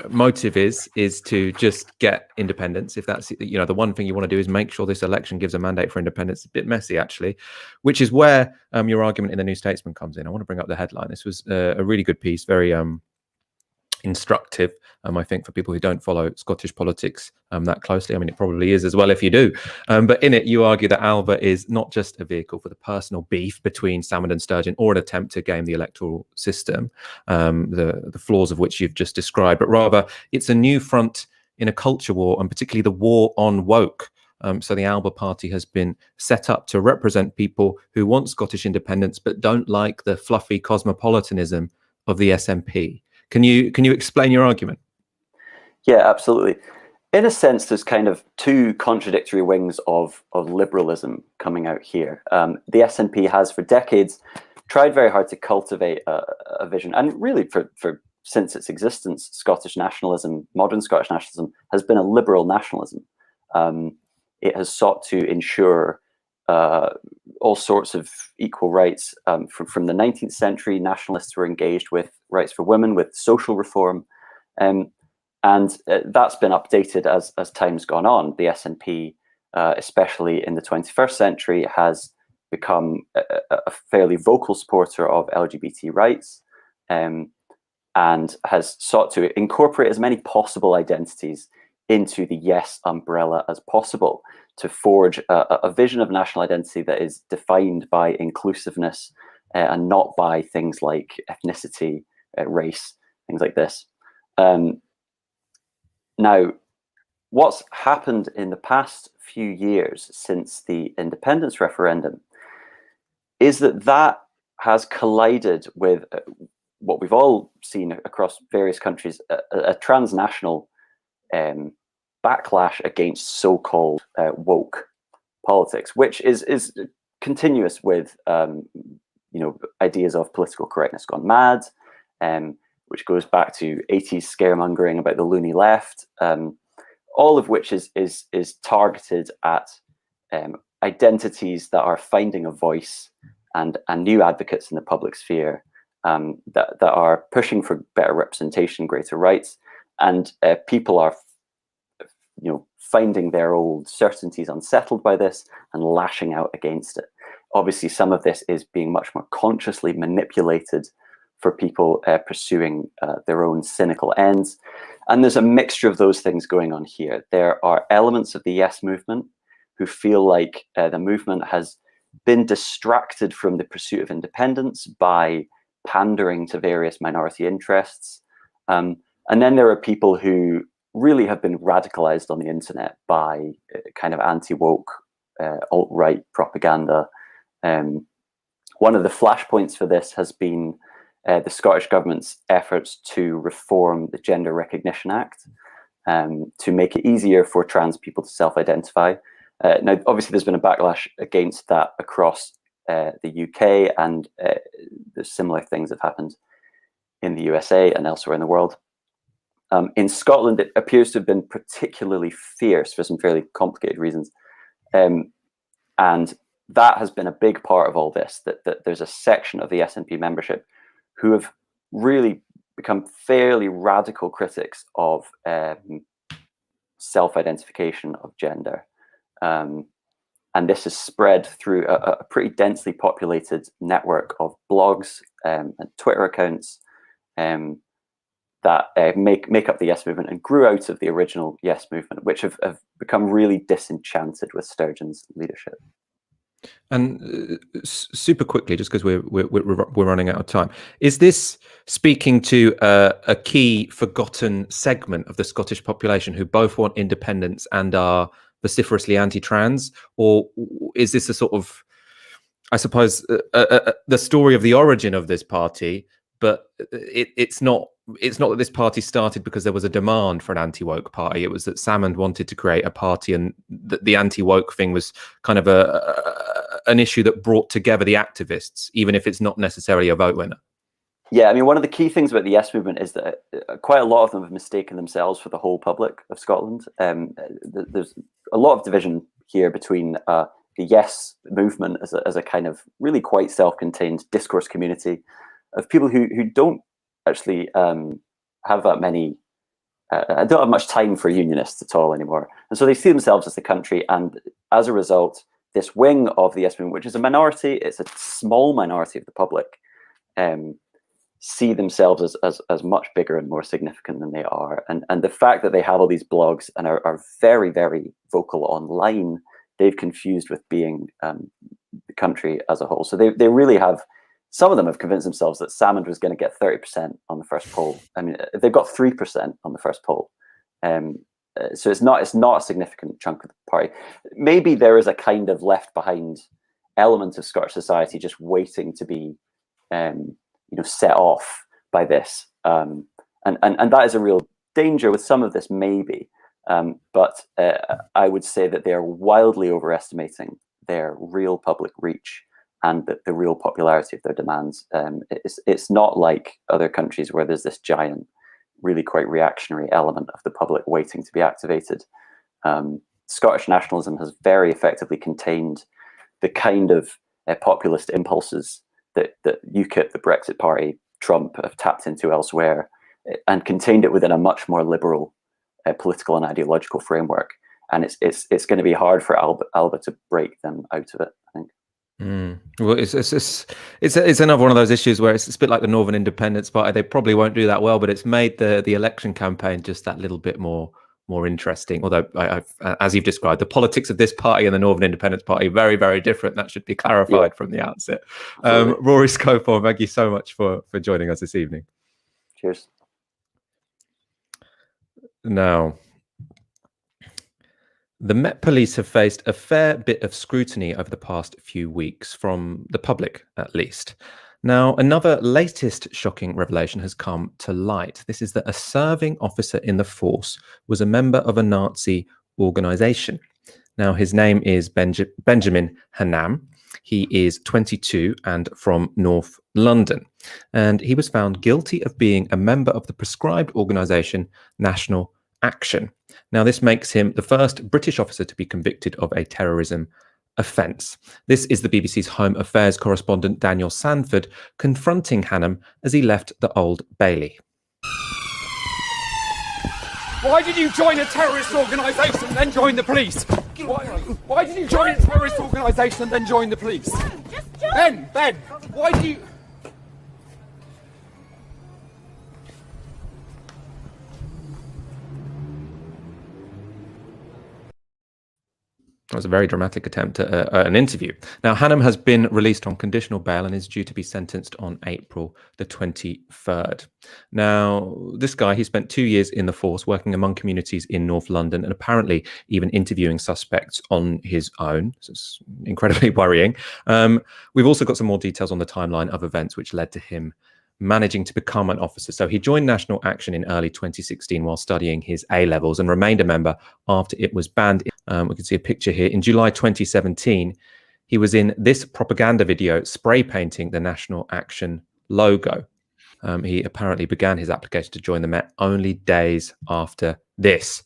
motive is to just get independence. If that's, you know, the one thing you want to do is make sure this election gives a mandate for independence. It's a bit messy, actually, which is where your argument in the New Statesman comes in. I want to bring up the headline. This was a really good piece, very instructive, I think, for people who don't follow Scottish politics that closely. I mean, it probably is as well if you do. But in it, you argue that Alba is not just a vehicle for the personal beef between Salmond and Sturgeon or an attempt to game the electoral system, the flaws of which you've just described, but rather it's a new front in a culture war, and particularly the war on woke. So the Alba party has been set up to represent people who want Scottish independence but don't like the fluffy cosmopolitanism of the SNP. Can you explain your argument? Yeah, absolutely. In a sense, there's kind of two contradictory wings of liberalism coming out here. The SNP has for decades tried very hard to cultivate a vision, and really for since its existence, Scottish nationalism, modern Scottish nationalism, has been a liberal nationalism. It has sought to ensure all sorts of equal rights. From the 19th century, nationalists were engaged with rights for women, with social reform, and that's been updated as time's gone on. The SNP, especially in the 21st century, has become a fairly vocal supporter of LGBT rights, and has sought to incorporate as many possible identities into the yes umbrella as possible, to forge a vision of national identity that is defined by inclusiveness and not by things like ethnicity, race, things like this. Now, what's happened in the past few years since the independence referendum is that has collided with what we've all seen across various countries, a transnational backlash against so-called woke politics, which is continuous with ideas of political correctness gone mad, which goes back to 80s scaremongering about the loony left, all of which is targeted at identities that are finding a voice and new advocates in the public sphere, that are pushing for better representation, greater rights, and people are finding their old certainties unsettled by this and lashing out against it. Obviously, some of this is being much more consciously manipulated for people pursuing their own cynical ends. And there's a mixture of those things going on here. There are elements of the Yes movement who feel like the movement has been distracted from the pursuit of independence by pandering to various minority interests. And then there are people who really have been radicalized on the internet by kind of anti-woke alt-right propaganda. One of the flashpoints for this has been the Scottish Government's efforts to reform the Gender Recognition Act. to make it easier for trans people to self-identify. Now, obviously, there's been a backlash against that across the UK, and there's similar things have happened in the USA and elsewhere in the world. In Scotland, it appears to have been particularly fierce for some fairly complicated reasons. And that has been a big part of all this, that there's a section of the SNP membership who have really become fairly radical critics of self-identification of gender. And this has spread through a pretty densely populated network of blogs and Twitter accounts that make up the Yes movement and grew out of the original Yes movement, which have become really disenchanted with Sturgeon's leadership. And super quickly, just because we're running out of time, is this speaking to a key forgotten segment of the Scottish population who both want independence and are vociferously anti-trans, or is this a sort of, I suppose, the story of the origin of this party? But it's not that this party started because there was a demand for an anti-woke party. It was that Salmond wanted to create a party, and the anti-woke thing was kind of an issue that brought together the activists, even if it's not necessarily a vote winner. Yeah, I mean, one of the key things about the Yes movement is that quite a lot of them have mistaken themselves for the whole public of Scotland. There's a lot of division here between the Yes movement as a kind of really quite self-contained discourse community of people who don't actually have that many, don't have much time for unionists at all anymore. And so they see themselves as the country. And as a result, this wing of the Yes movement, which is a minority, it's a small minority of the public, see themselves as much bigger and more significant than they are. And the fact that they have all these blogs and are very, very vocal online, they've confused with being the country as a whole. So they really have. Some of them have convinced themselves that Salmond was going to get 30% on the first poll. I mean, they've got 3% on the first poll. So it's not a significant chunk of the party. Maybe there is a kind of left behind element of Scottish society just waiting to be, set off by this. And that is a real danger with some of this, maybe. But I would say that they are wildly overestimating their real public reach and the real popularity of their demands. It's not like other countries where there's this giant, really quite reactionary element of the public waiting to be activated. Scottish nationalism has very effectively contained the kind of populist impulses that UKIP, the Brexit Party, Trump have tapped into elsewhere, and contained it within a much more liberal political and ideological framework. And it's going to be hard for Alba to break them out of it, I think. Well, it's another one of those issues where it's a bit like the Northern Independence Party. They probably won't do that well, but it's made the election campaign just that little bit more interesting. Although, as you've described, the politics of this party and the Northern Independence Party very, very different. That should be clarified from the outset. Rory Scothorne, thank you so much for joining us this evening. Cheers. Now, the Met Police have faced a fair bit of scrutiny over the past few weeks, from the public at least. Now, another latest shocking revelation has come to light. This is that a serving officer in the force was a member of a Nazi organization. Now, his name is Benjamin Hanam. He is 22 and from North London. And he was found guilty of being a member of the proscribed organization National Action. Now, this makes him the first British officer to be convicted of a terrorism offence. This is the BBC's Home Affairs correspondent Daniel Sanford confronting Hanam as he left the Old Bailey. Why did you join a terrorist organisation and then join the police? Why did you join a terrorist organisation and then join the police? Ben, why do you... That was a very dramatic attempt at an interview. Now, Hanam has been released on conditional bail and is due to be sentenced on April the 23rd. Now, this guy, he spent 2 years in the force working among communities in North London and apparently even interviewing suspects on his own. This is incredibly worrying. We've also got some more details on the timeline of events which led to him managing to become an officer. So he joined National Action in early 2016 while studying his A-levels and remained a member after it was banned. We can see a picture here. In July 2017, he was in this propaganda video spray painting the National Action logo. He apparently began his application to join the Met only days after this.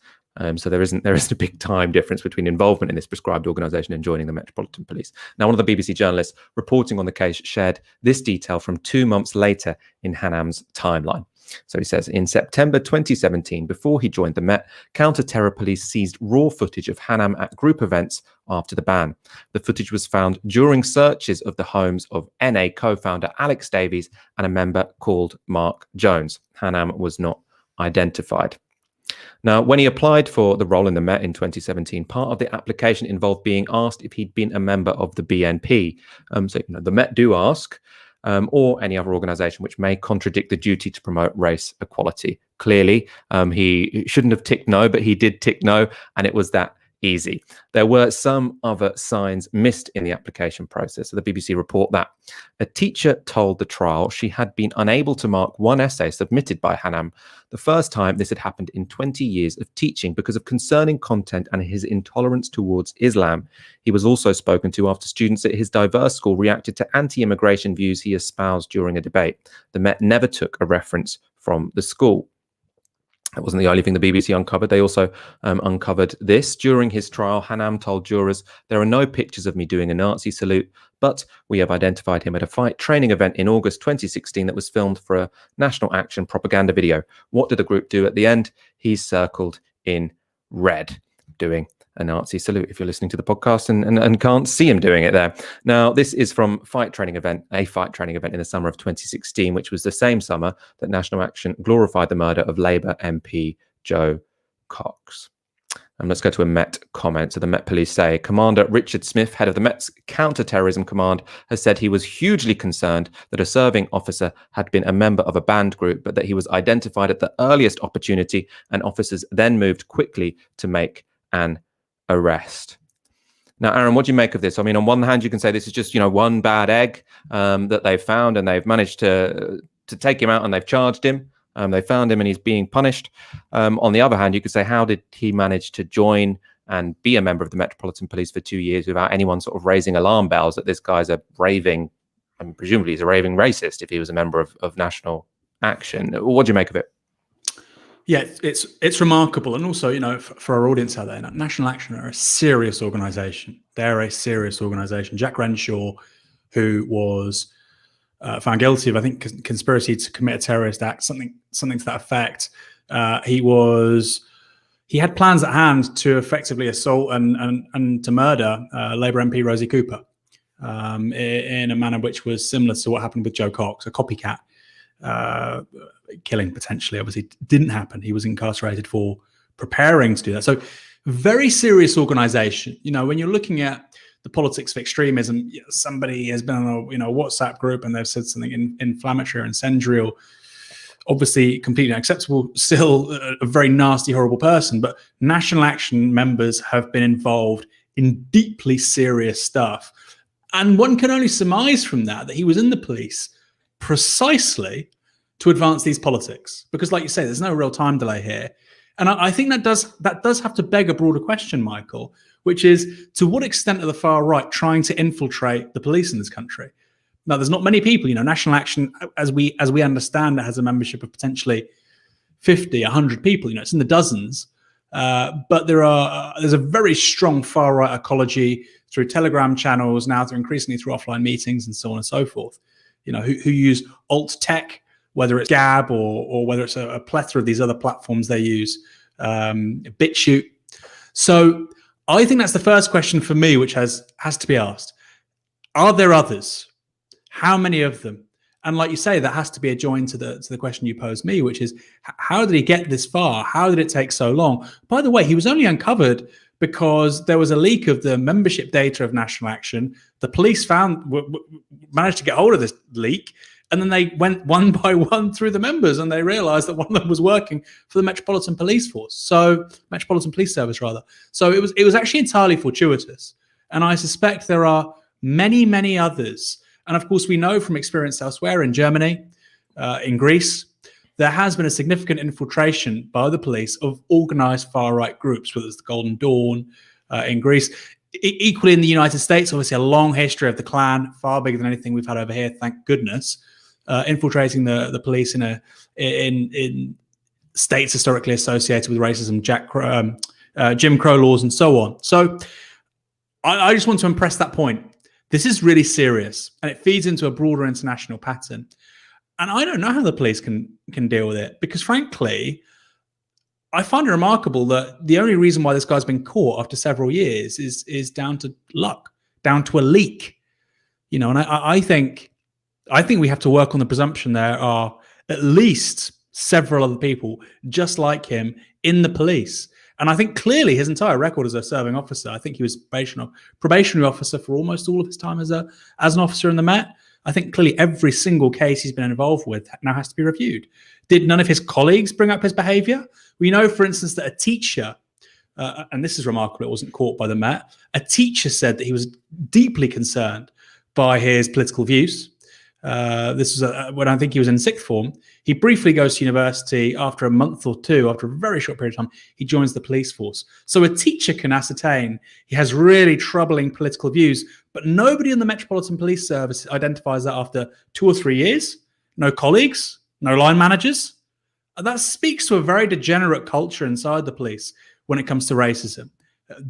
So there isn't a big time difference between involvement in this prescribed organisation and joining the Metropolitan Police. Now, one of the BBC journalists reporting on the case shared this detail from 2 months later in Hanam's timeline. So he says, in September 2017, before he joined the Met, counter-terror police seized raw footage of Hanam at group events after the ban. The footage was found during searches of the homes of NA co-founder Alex Davies and a member called Mark Jones. Hanam was not identified. Now, when he applied for the role in the Met in 2017, part of the application involved being asked if he'd been a member of the BNP. The Met do ask, or any other organisation which may contradict the duty to promote race equality. Clearly, he shouldn't have ticked no, but he did tick no, and it was that easy. There were some other signs missed in the application process. So the BBC report that a teacher told the trial she had been unable to mark one essay submitted by Hanam. The first time this had happened in 20 years of teaching because of concerning content and his intolerance towards Islam. He was also spoken to after students at his diverse school reacted to anti-immigration views he espoused during a debate. The Met never took a reference from the school. That wasn't the only thing the BBC uncovered. They also uncovered this. During his trial, Hanam told jurors, there are no pictures of me doing a Nazi salute, but we have identified him at a fight training event in August 2016 that was filmed for a National Action propaganda video. What did the group do at the end? He's circled in red, doing a Nazi salute, if you're listening to the podcast and can't see him doing it there. Now, this is from a fight training event in the summer of 2016, which was the same summer that National Action glorified the murder of Labour MP Joe Cox. And let's go to a Met comment. So the Met Police say, Commander Richard Smith, head of the Met's counter-terrorism command, has said he was hugely concerned that a serving officer had been a member of a banned group, but that he was identified at the earliest opportunity and officers then moved quickly to make an arrest. Now, Aaron, what do you make of this? I mean, on one hand, you can say this is just, one bad egg that they've found and they've managed to take him out and they've charged him. They found him and he's being punished. On the other hand, you could say, how did he manage to join and be a member of the Metropolitan Police for 2 years without anyone sort of raising alarm bells that this guy's a raving, and presumably he's a raving racist if he was a member of National Action? What do you make of it? Yeah, it's remarkable. And also, for our audience out there, National Action are a serious organisation. They're a serious organisation. Jack Renshaw, who was found guilty of, I think, conspiracy to commit a terrorist act, something to that effect. He had plans at hand to effectively assault and to murder Labour MP Rosie Cooper in a manner which was similar to what happened with Joe Cox, a copycat. Killing potentially obviously didn't happen. He was incarcerated for preparing to do that. So very serious organization. When you're looking at the politics of extremism, somebody has been on a WhatsApp group and they've said something inflammatory or incendiary, obviously completely unacceptable, still a very nasty, horrible person. But National Action members have been involved in deeply serious stuff. And one can only surmise from that he was in the police precisely to advance these politics, because, like you say, there's no real time delay here, and I think that does have to beg a broader question, Michael, which is, to what extent are the far right trying to infiltrate the police in this country? Now, there's not many people. National Action, as we understand it, has a membership of potentially 50, 100 people. It's in the dozens, but there's a very strong far right ecology through Telegram channels now, increasingly through offline meetings and so on and so forth. Who use alt tech, whether it's Gab or whether it's a plethora of these other platforms they use, BitChute. So I think that's the first question for me, which has to be asked. Are there others? How many of them? And like you say, that has to be adjoined to the question you posed me, which is, how did he get this far? How did it take so long? By the way, he was only uncovered because there was a leak of the membership data of National Action. The police managed to get hold of this leak, and then they went one by one through the members, and they realized that one of them was working for the Metropolitan Police Service rather. So it was actually entirely fortuitous. And I suspect there are many, many others. And of course, we know from experience elsewhere in Germany, in Greece, there has been a significant infiltration by the police of organised far-right groups, whether it's the Golden Dawn in Greece. Equally in the United States, obviously a long history of the Klan, far bigger than anything we've had over here, thank goodness, infiltrating the police in states historically associated with racism, Jim Crow laws, and so on. So I just want to impress that point. This is really serious, and it feeds into a broader international pattern. And I don't know how the police can deal with it, because frankly, I find it remarkable that the only reason why this guy's been caught after several years is down to luck, down to a leak. You know, and I think we have to work on the presumption there are at least several other people just like him in the police. And I think clearly his entire record as a serving officer, I think he was probationary officer for almost all of his time as an officer in the Met. I think clearly every single case he's been involved with now has to be reviewed. Did none of his colleagues bring up his behavior? We know, for instance, that a teacher, and this is remarkable, it wasn't caught by the Met, a teacher said that he was deeply concerned by his political views. This was when I think he was in sixth form. He briefly goes to university. After a month or two, after a very short period of time, he joins the police force. So a teacher can ascertain he has really troubling political views, but nobody in the Metropolitan Police Service identifies that after 2 or 3 years. No colleagues, no line managers. That speaks to a very degenerate culture inside the police when it comes to racism.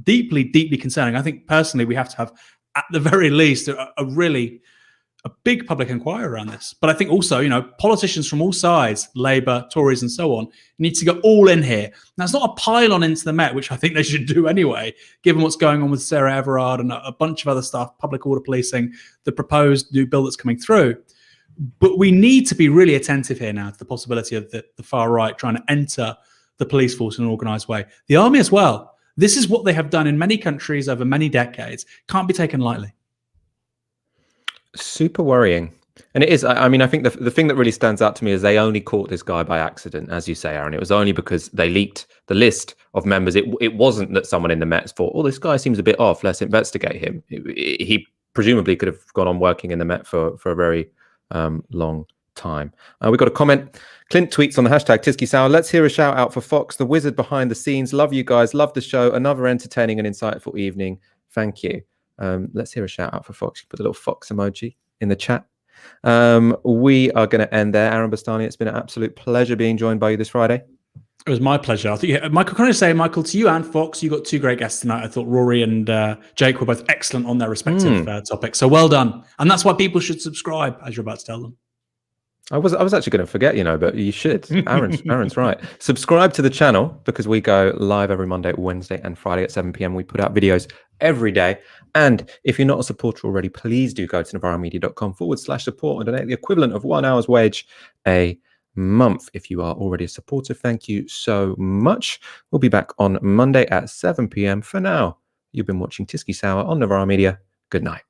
Deeply, deeply concerning. I think personally we have to have, at the very least, a big public inquiry around this. But I think also, you know, politicians from all sides, Labour, Tories, and so on, need to go all in here. Now, it's not a pile-on into the Met, which I think they should do anyway, given what's going on with Sarah Everard and a bunch of other stuff, public order policing, the proposed new bill that's coming through. But we need to be really attentive here now to the possibility of the far right trying to enter the police force in an organised way. The army as well. This is what they have done in many countries over many decades. Can't be taken lightly. Super worrying. And it is, I mean, I think the thing that really stands out to me is they only caught this guy by accident, as you say, Aaron. It was only because they leaked the list of members. It wasn't that someone in the Met thought, oh, this guy seems a bit off, let's investigate him. He presumably could have gone on working in the Met for a very long time. We got a comment. Clint tweets on the hashtag Tisky Sour. Let's hear a shout out for Fox, the wizard behind the scenes. Love you guys. Love the show. Another entertaining and insightful evening. Thank you. Let's hear a shout out for Fox. Put a little Fox emoji in the chat. We are going to end there. Aaron Bastani, it's been an absolute pleasure being joined by you this Friday. It was my pleasure. I think, Michael, can I say, Michael, to you and Fox, you got two great guests tonight. I thought Rory and Jake were both excellent on their respective topics. So well done. And that's why people should subscribe, as you're about to tell them. I was actually going to forget, you know, but you should. Aaron's right. Subscribe to the channel because we go live every Monday, Wednesday, and Friday at 7 p.m. We put out videos every day. And if you're not a supporter already, please do go to novaramedia.com/support and donate the equivalent of 1 hour's wage a month. If you are already a supporter, thank you so much. We'll be back on Monday at 7 p.m. For now, you've been watching Tisky Sour on Novara Media. Good night.